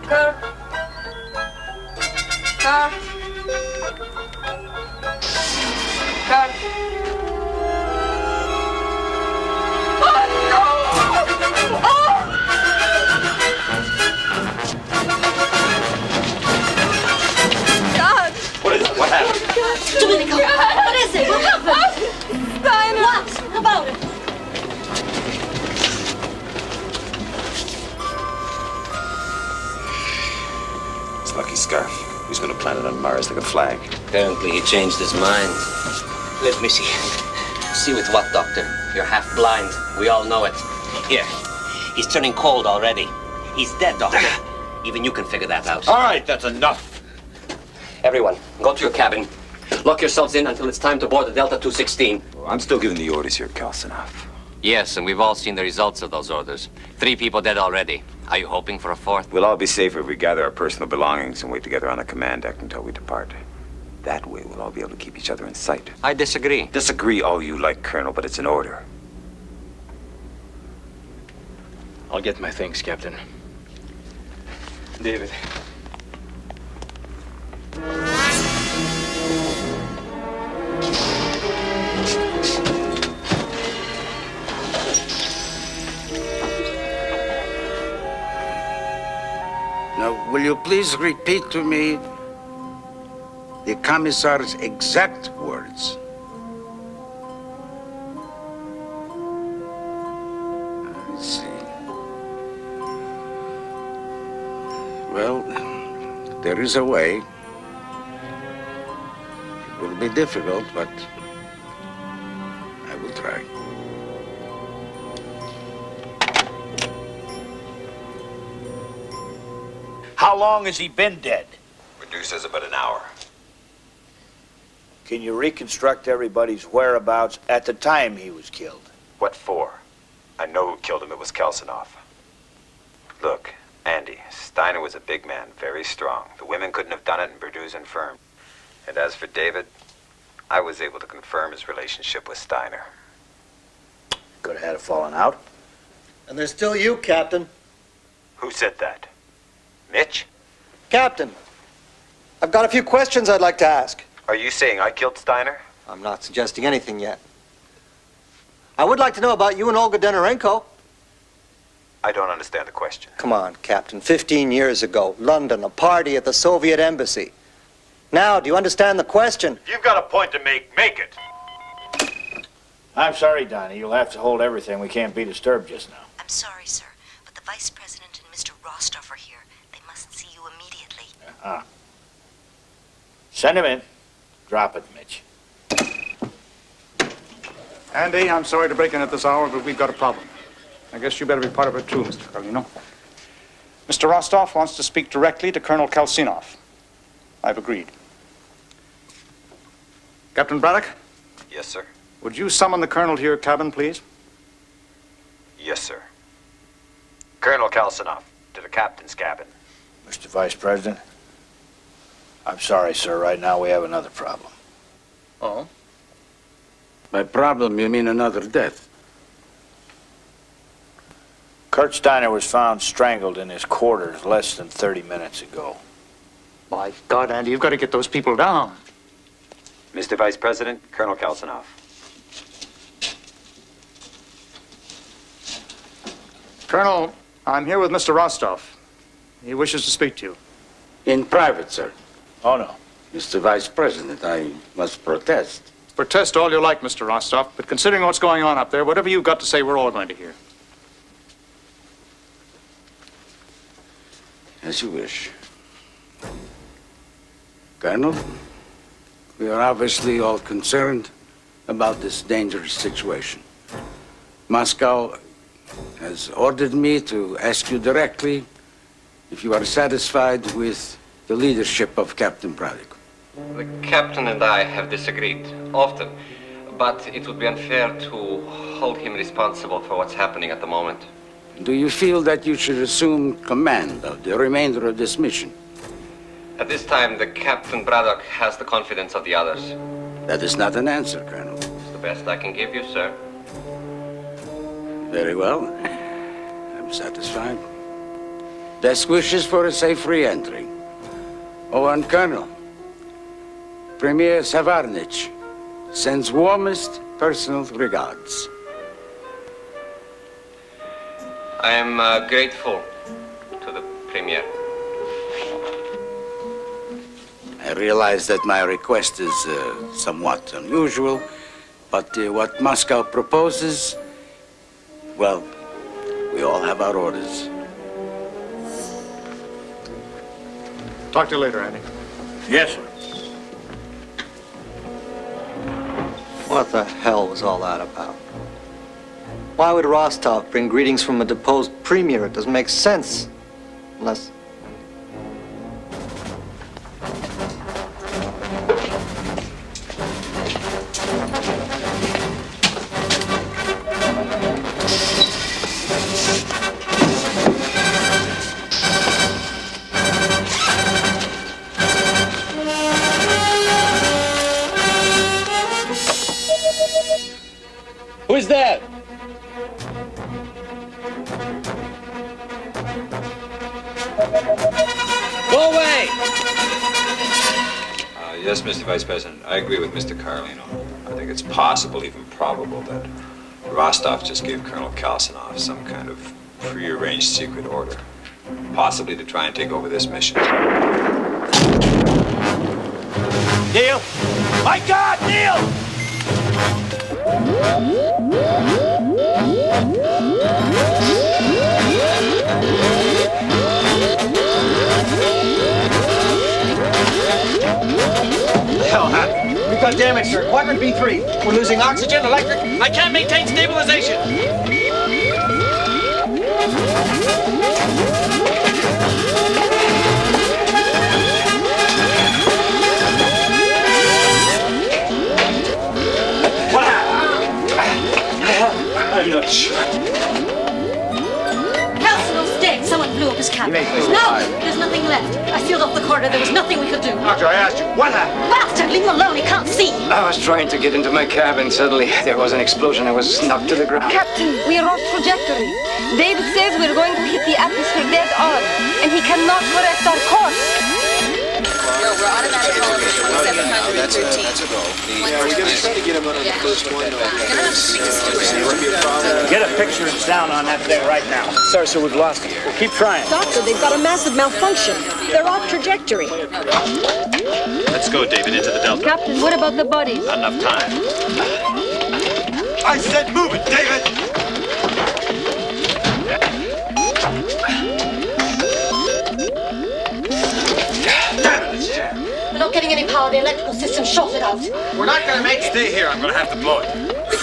Carl. Carl. Carl. What happened? Domenico, what is it? What happened? Steiner. What about it? It's Lucky Scarf. He's going to plant it on Mars like a flag. Apparently he changed his mind. Let me see. See with what, Doctor? You're half blind. We all know it. Here. He's turning cold already. He's dead, Doctor. Even you can figure that out. All right, that's enough. Everyone, go to your cabin. Lock yourselves in until it's time to board the Delta 216. Well, I'm still giving the orders here, Kalsanov. Yes, and we've all seen the results of those orders. 3 people dead already. Are you hoping for a 4th? We'll all be safer if we gather our personal belongings and wait together on the command deck until we depart. That way, we'll all be able to keep each other in sight. I disagree. Disagree all you like, Colonel, but it's an order. I'll get my things, Captain. David. Now, will you please repeat to me the Commissar's exact words? I see. Well, there is a way. It will be difficult, but I will try. How long has he been dead? Reduce says about an hour. Can you reconstruct everybody's whereabouts at the time he was killed? What for? I know who killed him. It was Kelsanov. Look, Andy, Steiner was a big man, very strong. The women couldn't have done it, and Purdue's infirm. And as for David, I was able to confirm his relationship with Steiner. Could have had a falling out. And there's still you, Captain. Who said that? Mitch? Captain, I've got a few questions I'd like to ask. Are you saying I killed Steiner? I'm not suggesting anything yet. I would like to know about you and Olga Denarenko. I don't understand the question. Come on, Captain. 15 years ago, London, a party at the Soviet embassy. Now, do you understand the question? If you've got a point to make it. I'm sorry, Donnie. You'll have to hold everything. We can't be disturbed just now. I'm sorry, sir, but the Vice President and Mr. Rostov are here. They must see you immediately. Send him in. Drop it, Mitch. Andy, I'm sorry to break in at this hour, but we've got a problem. I guess you better be part of it too, Mr. Carlino. Mr. Rostov wants to speak directly to Colonel Kalsinov. I've agreed. Captain Braddock? Yes, sir. Would you summon the Colonel to your cabin, please? Yes, sir. Colonel Kalsinov, to the captain's cabin. Mr. Vice President, I'm sorry, sir. Right now we have another problem. Oh? By problem, you mean another death? Kurt Steiner was found strangled in his quarters less than 30 minutes ago. My God, Andy, you've got to get those people down. Mr. Vice President, Colonel Kalsinov. Colonel, I'm here with Mr. Rostov. He wishes to speak to you. In private, sir. Oh, no. Mr. Vice President, I must protest. Protest all you like, Mr. Rostov, but considering what's going on up there, whatever you've got to say, we're all going to hear. As you wish. Colonel, we are obviously all concerned about this dangerous situation. Moscow has ordered me to ask you directly if you are satisfied with the leadership of Captain Braddock. The captain and I have disagreed often, but it would be unfair to hold him responsible for what's happening at the moment. Do you feel that you should assume command of the remainder of this mission? At this time, the Captain Braddock has the confidence of the others. That is not an answer, Colonel. It's the best I can give you, sir. Very well. I'm satisfied. Best wishes for a safe re-entry. Oh, and Colonel, Premier Savarnich sends warmest personal regards. I am grateful to the Premier. I realize that my request is somewhat unusual, but what Moscow proposes, well, we all have our orders. Talk to you later, Andy. Yes, sir. What the hell was all that about? Why would Rostov bring greetings from a deposed premier? It doesn't make sense. Unless... Who's that? Go away! Yes, Mr. Vice President, I agree with Mr. Carlino. I think it's possible, even probable, that Rostov just gave Colonel Kalsinov some kind of prearranged secret order, possibly to try and take over this mission. Neil! My God, Neil! Hell happened? We've got damage, sir. Quadrant B3. We're losing oxygen, electric. I can't maintain stabilization. I'm not sure. Kalsinov's dead. Someone blew up his cabin. No, there's nothing left. I sealed off the corridor. There was nothing we could do. Doctor, I asked you, what happened? Bastard, leave him alone. He can't see. I was trying to get into my cabin. Suddenly, there was an explosion. I was knocked to the ground. Captain, we are off trajectory. David says we're going to hit the atmosphere dead on, and he cannot correct our course. We're automatic call of 2713. That's a go. Yeah, we gotta try to get him out on the first one. Get a picture of sound on that thing right now. Sorry, sir, we've lost it. We'll keep trying. Doctor, they've got a massive malfunction. They're off trajectory. Let's go, David, into the Delta. Captain, what about the bodies? Not enough time. I said move it, David! not getting any power. The electrical system's shorted out. We're not going to make it. Stay here. I'm going to have to blow it.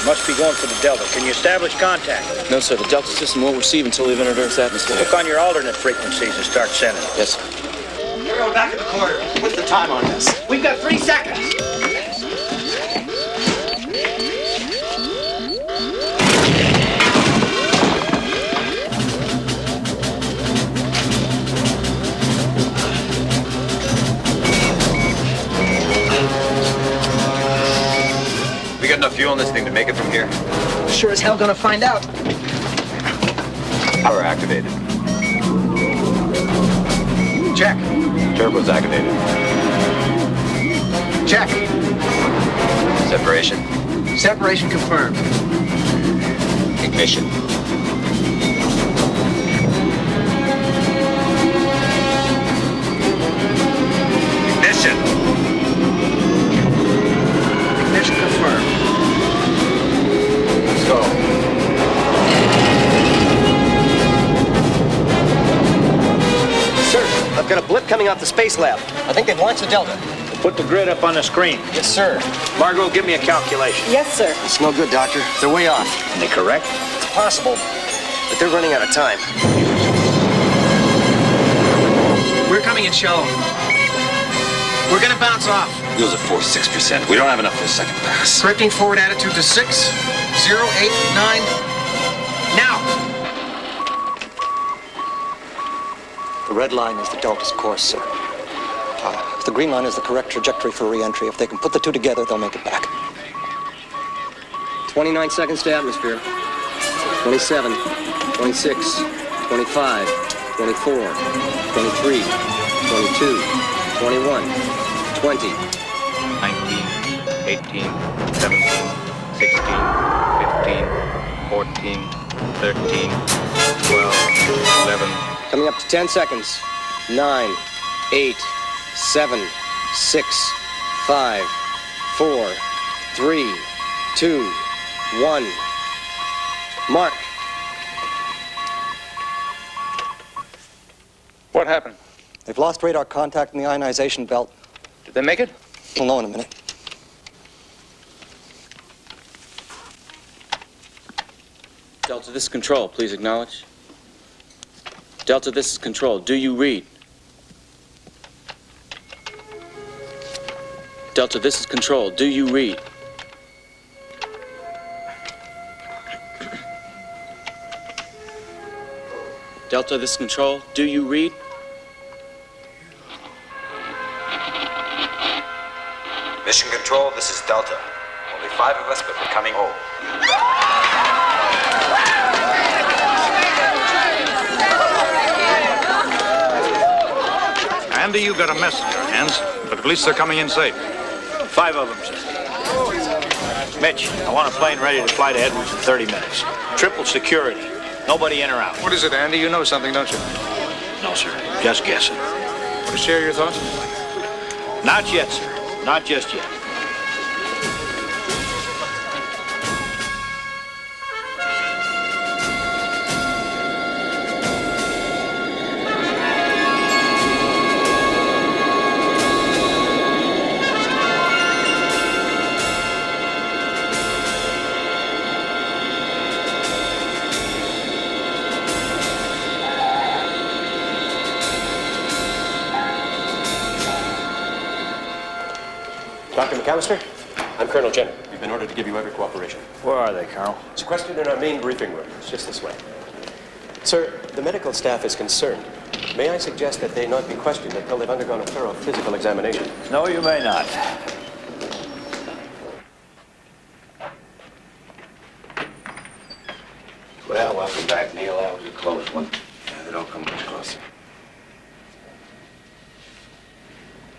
Must be going for the Delta. Can you establish contact? No, sir. The Delta system won't receive until we've entered Earth's atmosphere. Look on your alternate frequencies and start sending. Yes, sir. We're going back in the corridor. What's the time on this? We've got 3 seconds. We got enough fuel in this thing to make it from here? Sure as hell gonna find out. Power activated. Check. Turbo's activated. Check. Separation. Separation confirmed. Ignition. Ignition. Ignition confirmed. Let's go. Sir, I've got a blip coming off the space lab. I think they've launched the Delta. Put the grid up on the screen. Yes, sir. Margot, give me a calculation. Yes, sir. It's no good, Doctor. They're way off. Are they correct? It's possible, but they're running out of time. We're coming in shallow. We're gonna bounce off. Wheels at 4.6%. We don't have enough for a second pass. Correcting forward attitude to 6, 0, 8, 9. Now! The red line is the Delta's course, sir. The green line is the correct trajectory for re-entry. If they can put the two together, they'll make it back. 29 seconds to atmosphere. 27, 26, 25, 24, 23, 22, 21, 20. 19, 18, 17, 16, 15, 14, 13, 12, 11. Coming up to 10 seconds. 9, 8, 7, 6, 5, 4, 3, 2, 1. Mark. What happened? They've lost radar contact in the ionization belt. Did they make it? We'll know in a minute. Delta, this is Control. Please acknowledge. Delta, this is Control. Do you read? Delta, this is Control. Do you read? Delta, this is Control. Do you read? Mission Control, this is Delta. Only 5 of us, but we're coming home. Andy, you got a mess in your hands, but at least they're coming in safe. 5 of them, sir. Mitch, I want a plane ready to fly to Edwards in 30 minutes. Triple security. Nobody in or out. What is it, Andy? You know something, don't you? No, sir. Just guessing. Want to share your thoughts? Not yet, sir. Not just yet. Dr. McAllister, I'm Colonel Jenner. We've been ordered to give you every cooperation. Where are they, Colonel? Sequestered in our main briefing room. It's just this way. Sir, the medical staff is concerned. May I suggest that they not be questioned until they've undergone a thorough physical examination? No, you may not. Well, welcome back, Neil. That was a close one. Yeah, they don't come much closer.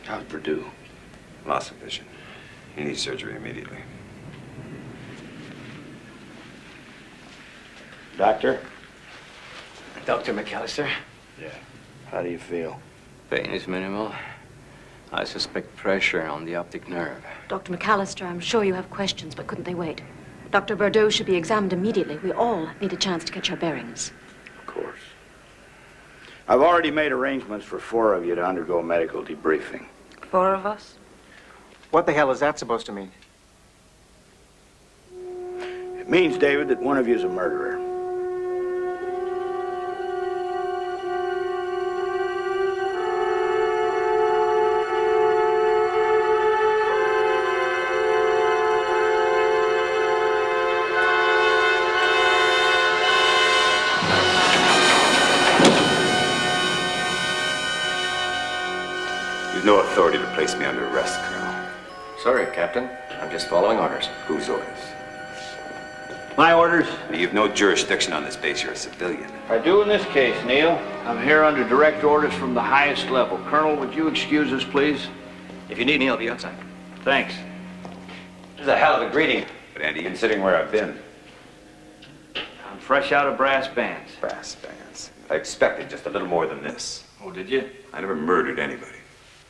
How's Purdue? Loss of vision. He needs surgery immediately. Doctor? Dr. McAllister? Yeah. How do you feel? Pain is minimal. I suspect pressure on the optic nerve. Dr. McAllister, I'm sure you have questions, but couldn't they wait? Dr. Bordeaux should be examined immediately. We all need a chance to catch our bearings. Of course. I've already made arrangements for 4 of you to undergo medical debriefing. 4 of us? What the hell is that supposed to mean? It means, David, that one of you is a murderer. You've no authority to place me under arrest, Colonel. Sorry, Captain. I'm just following orders. Whose orders? My orders? You've no jurisdiction on this base. You're a civilian. I do in this case, Neil. I'm here under direct orders from the highest level. Colonel, would you excuse us, please? If you need me, I'll be outside. Thanks. This is a hell of a greeting. But Andy, considering where I've been. I'm fresh out of brass bands. Brass bands. I expected just a little more than this. Oh, did you? I never murdered anybody.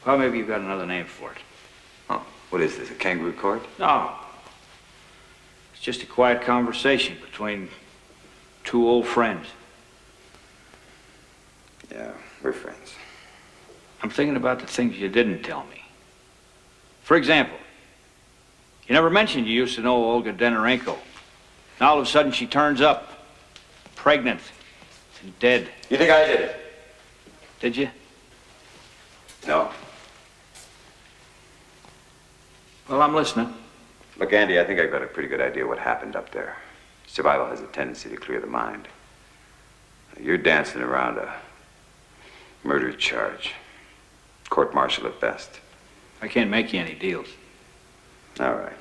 Well, maybe you've got another name for it. Oh, what is this, a kangaroo court? No. It's just a quiet conversation between two old friends. Yeah, we're friends. I'm thinking about the things you didn't tell me. For example, you never mentioned you used to know Olga Denorenko. Now all of a sudden she turns up, pregnant and dead. You think I did it? Did you? No. Well, I'm listening. Look, Andy, I think I've got a pretty good idea what happened up there. Survival has a tendency to clear the mind. You're dancing around a murder charge. Court-martial at best. I can't make you any deals. All right.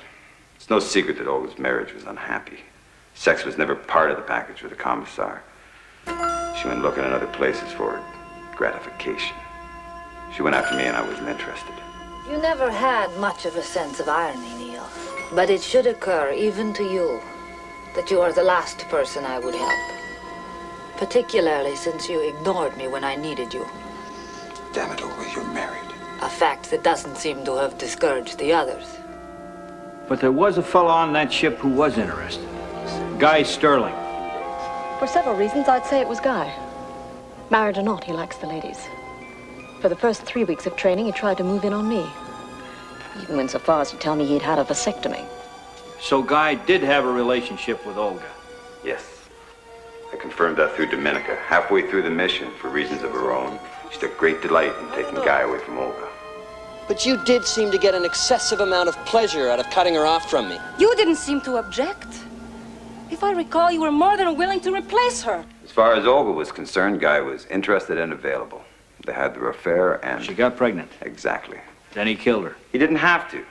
It's no secret that Olga's marriage was unhappy. Sex was never part of the package with the commissar. She went looking in other places for gratification. She went after me and I wasn't interested. You never had much of a sense of irony, Neil. But it should occur, even to you, that you are the last person I would help. Particularly since you ignored me when I needed you. Damn it, Olga, you're married. A fact that doesn't seem to have discouraged the others. But there was a fellow on that ship who was interested. Guy Sterling. For several reasons, I'd say it was Guy. Married or not, he likes the ladies. For the first 3 weeks of training, he tried to move in on me. Even went so far as to tell me he'd had a vasectomy. So Guy did have a relationship with Olga? Yes. I confirmed that through Dominica. Halfway through the mission, for reasons of her own, she took great delight in taking Guy away from Olga. But you did seem to get an excessive amount of pleasure out of cutting her off from me. You didn't seem to object. If I recall, you were more than willing to replace her. As far as Olga was concerned, Guy was interested and available. They had their affair and... She got pregnant. Exactly. Then he killed her. He didn't have to.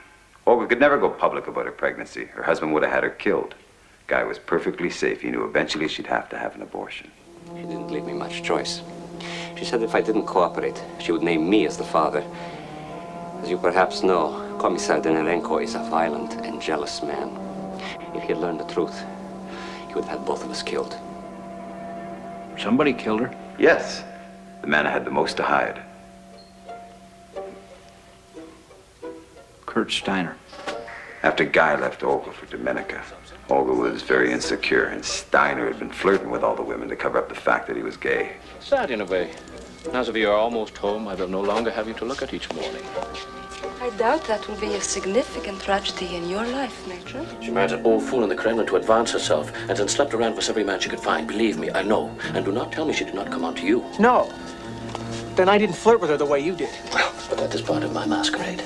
Olga could never go public about her pregnancy. Her husband would have had her killed. Guy was perfectly safe. He knew eventually she'd have to have an abortion. She didn't leave me much choice. She said if I didn't cooperate, she would name me as the father. As you perhaps know, Commissar Denorenko is a violent and jealous man. If he had learned the truth, he would have had both of us killed. Somebody killed her? Yes. The man had the most to hide. Kurt Steiner. After Guy left Olga for Dominica, Olga was very insecure, and Steiner had been flirting with all the women to cover up the fact that he was gay. Sad in a way. Now that you are almost home, I will no longer have you to look at each morning. I doubt that will be a significant tragedy in your life, Major. She married an old fool in the Kremlin to advance herself, and then slept around with every man she could find. Believe me, I know. And do not tell me she did not come on to you. No. Then I didn't flirt with her the way you did. Well, but that is part of my masquerade.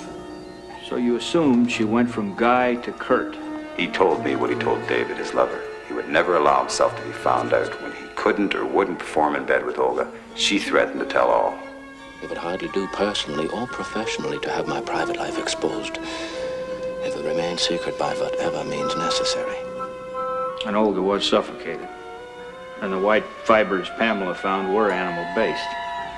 So you assumed she went from Guy to Kurt? He told me what he told David, his lover. He would never allow himself to be found out. When he couldn't or wouldn't perform in bed with Olga, she threatened to tell all. It would hardly do personally or professionally to have my private life exposed. It will remain secret by whatever means necessary. And Olga was suffocated. And the white fibers Pamela found were animal-based.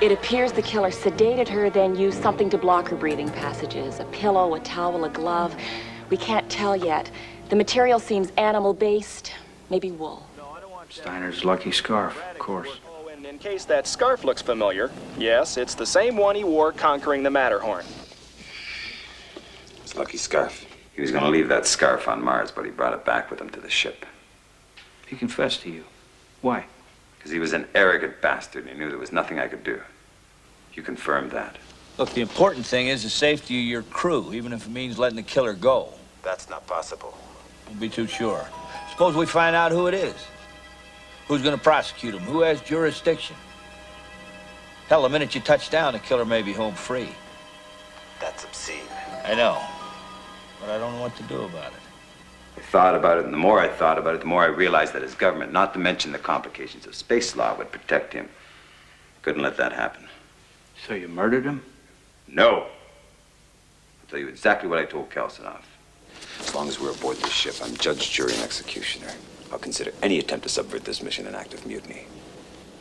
It appears the killer sedated her, then used something to block her breathing passages. A pillow, a towel, a glove. We can't tell yet. The material seems animal-based, maybe wool. Steiner's lucky scarf, of course. In case that scarf looks familiar, yes, it's the same one he wore conquering the Matterhorn. His lucky scarf. He was going to leave that scarf on Mars, but he brought it back with him to the ship. He confessed to you. Why? Because he was an arrogant bastard and he knew there was nothing I could do. You confirmed that. Look, the important thing is the safety of your crew, even if it means letting the killer go. That's not possible. Don't be too sure. Suppose we find out who it is. Who's going to prosecute him? Who has jurisdiction? Hell, the minute you touch down, the killer may be home free. That's obscene. I know, but I don't know what to do about it. I thought about it, and the more I thought about it, the more I realized that his government, not to mention the complications of space law, would protect him. Couldn't let that happen. So you murdered him? No. I'll tell you exactly what I told Kalsanov. As long as we're aboard this ship, I'm judge, jury, and executioner. I'll consider any attempt to subvert this mission an act of mutiny.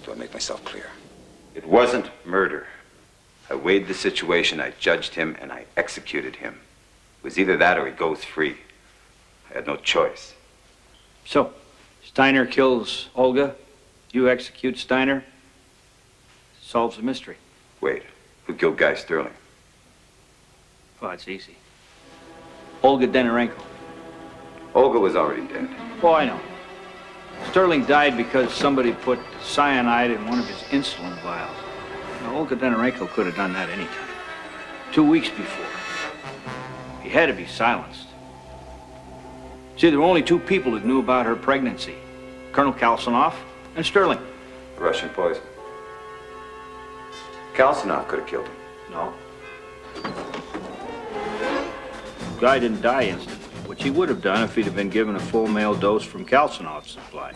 Do I make myself clear? It wasn't murder. I weighed the situation, I judged him, and I executed him. It was either that or he goes free. I had no choice. So, Steiner kills Olga, you execute Steiner, solves the mystery. Wait, who killed Guy Sterling? Oh, it's easy. Olga Denorenko. Olga was already dead. Oh, I know. Sterling died because somebody put cyanide in one of his insulin vials. Now, Olga Denorenko could have done that anytime. 2 weeks before. He had to be silenced. See, there were only two people that knew about her pregnancy. Colonel Kalsanov and Sterling. Russian poison. Kalsanov could have killed him. No. Guy didn't die instantly, which he would have done if he'd have been given a full male dose from Kalsanov's supply.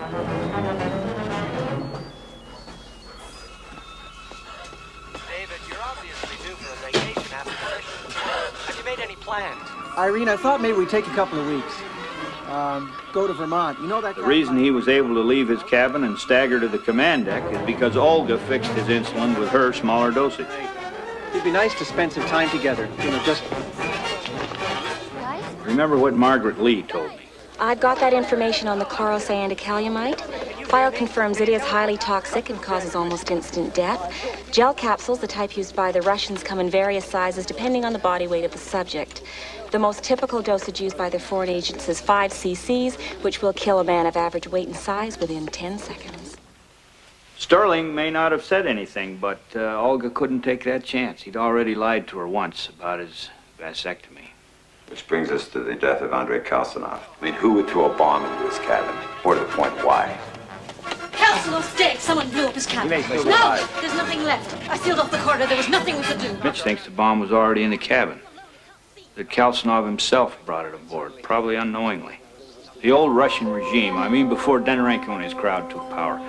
David, you're obviously due for a vacation after the mission. Have you made any plans? Irene, I thought maybe we'd take a couple of weeks. Go to Vermont. You know that... The reason he was able to leave his cabin and stagger to the command deck is because Olga fixed his insulin with her smaller dosage. It'd be nice to spend some time together. You know, just... Remember what Margaret Lee told me. I've got that information on the chlorocyanidicalumite. File confirms it is highly toxic and causes almost instant death. Gel capsules, the type used by the Russians, come in various sizes depending on the body weight of the subject. The most typical dosage used by their foreign agents is 5 cc's, which will kill a man of average weight and size within 10 seconds. Sterling may not have said anything, but Olga couldn't take that chance. He'd already lied to her once about his vasectomy. Which brings us to the death of Andrei Kalsanov. I mean, who would throw a bomb into his cabin? More to the point, why? Kalsanov's dead. Someone blew up his cabin. He may still be No, alive. there's nothing left. I sealed off the corridor. There was nothing we could do. Mitch thinks the bomb was already in the cabin. That Kalsanov himself brought it aboard, probably unknowingly. The old Russian regime, I mean before Denorenko and his crowd took power,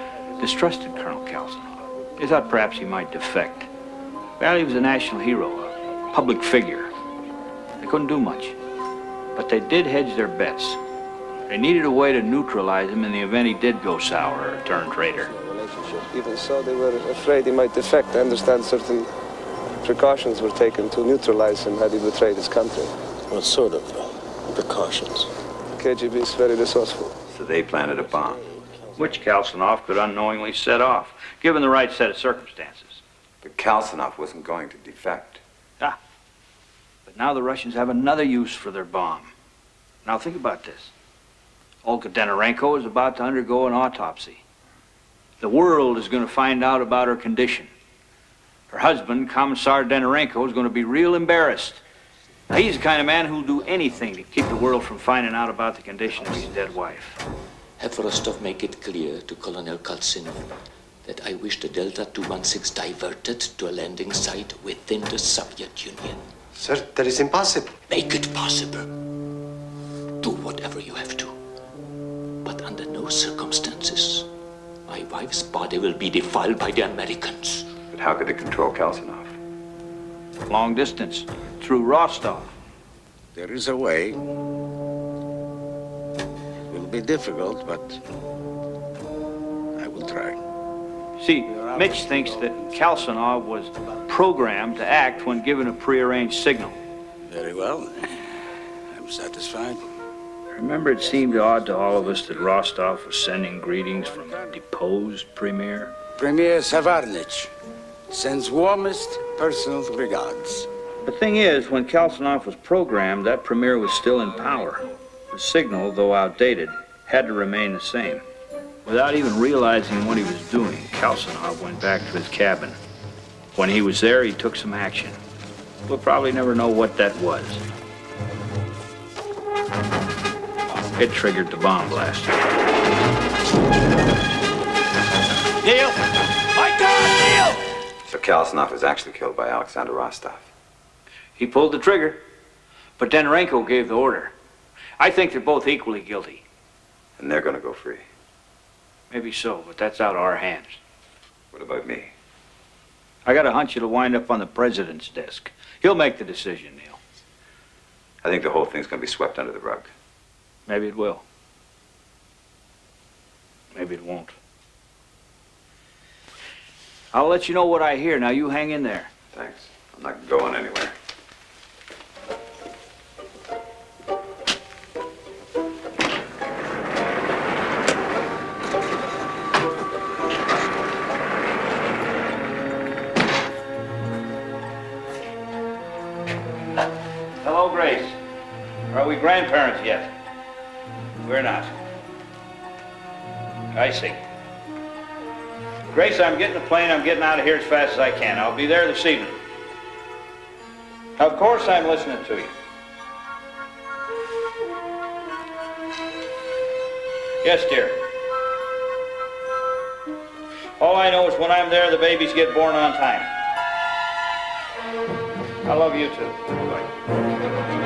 distrusted Colonel Kalsanov. They thought perhaps he might defect. Well, he was a national hero, a public figure. They couldn't do much, but they did hedge their bets. They needed a way to neutralize him in the event he did go sour or turn traitor. Even so, they were afraid he might defect. I understand certain precautions were taken to neutralize him had he betrayed his country. What sort of precautions? KGB is very resourceful. So they planted a bomb. Which Kalsanov could unknowingly set off, given the right set of circumstances. But Kalsanov wasn't going to defect. Ah, but now the Russians have another use for their bomb. Now think about this. Olga Denorenko is about to undergo an autopsy. The world is going to find out about her condition. Her husband, Commissar Denorenko, is going to be real embarrassed. Now, he's the kind of man who'll do anything to keep the world from finding out about the condition of his dead wife. Have Rostov make it clear to Colonel Kalsinov that I wish the Delta 216 diverted to a landing site within the Soviet Union. Sir, that is impossible. Make it possible. Do whatever you have to. But under no circumstances, my wife's body will be defiled by the Americans. But how could they control Kalsanov? Long distance, through Rostov. There is a way. It will be difficult, but I will try. See, Mitch thinks that Kalsanov was programmed to act when given a prearranged signal. Very well. I'm satisfied. Remember, it seemed odd to all of us that Rostov was sending greetings from a deposed premier? Premier Savarnich sends warmest personal regards. The thing is, when Kalsanov was programmed, that premier was still in power. The signal, though outdated, had to remain the same. Without even realizing what he was doing, Kalsanov went back to his cabin. When he was there, he took some action. We'll probably never know what that was. It triggered the bomb blast. Neil! My God, Neil! So Kalsonov was actually killed by Alexander Rostov. He pulled the trigger, but then Renko gave the order. I think they're both equally guilty. And they're gonna go free. Maybe so, but that's out of our hands. What about me? I got a hunch it'll wind up on the president's desk. He'll make the decision, Neil. I think the whole thing's gonna be swept under the rug. Maybe it will. Maybe it won't. I'll let you know what I hear. Now you hang in there. Thanks. I'm not going anywhere. Hello, Grace. Are we grandparents yet? We're not. I see. Grace, I'm getting the plane. I'm getting out of here as fast as I can. I'll be there this evening. Of course I'm listening to you. Yes, dear. All I know is when I'm there, the babies get born on time. I love you too. Bye.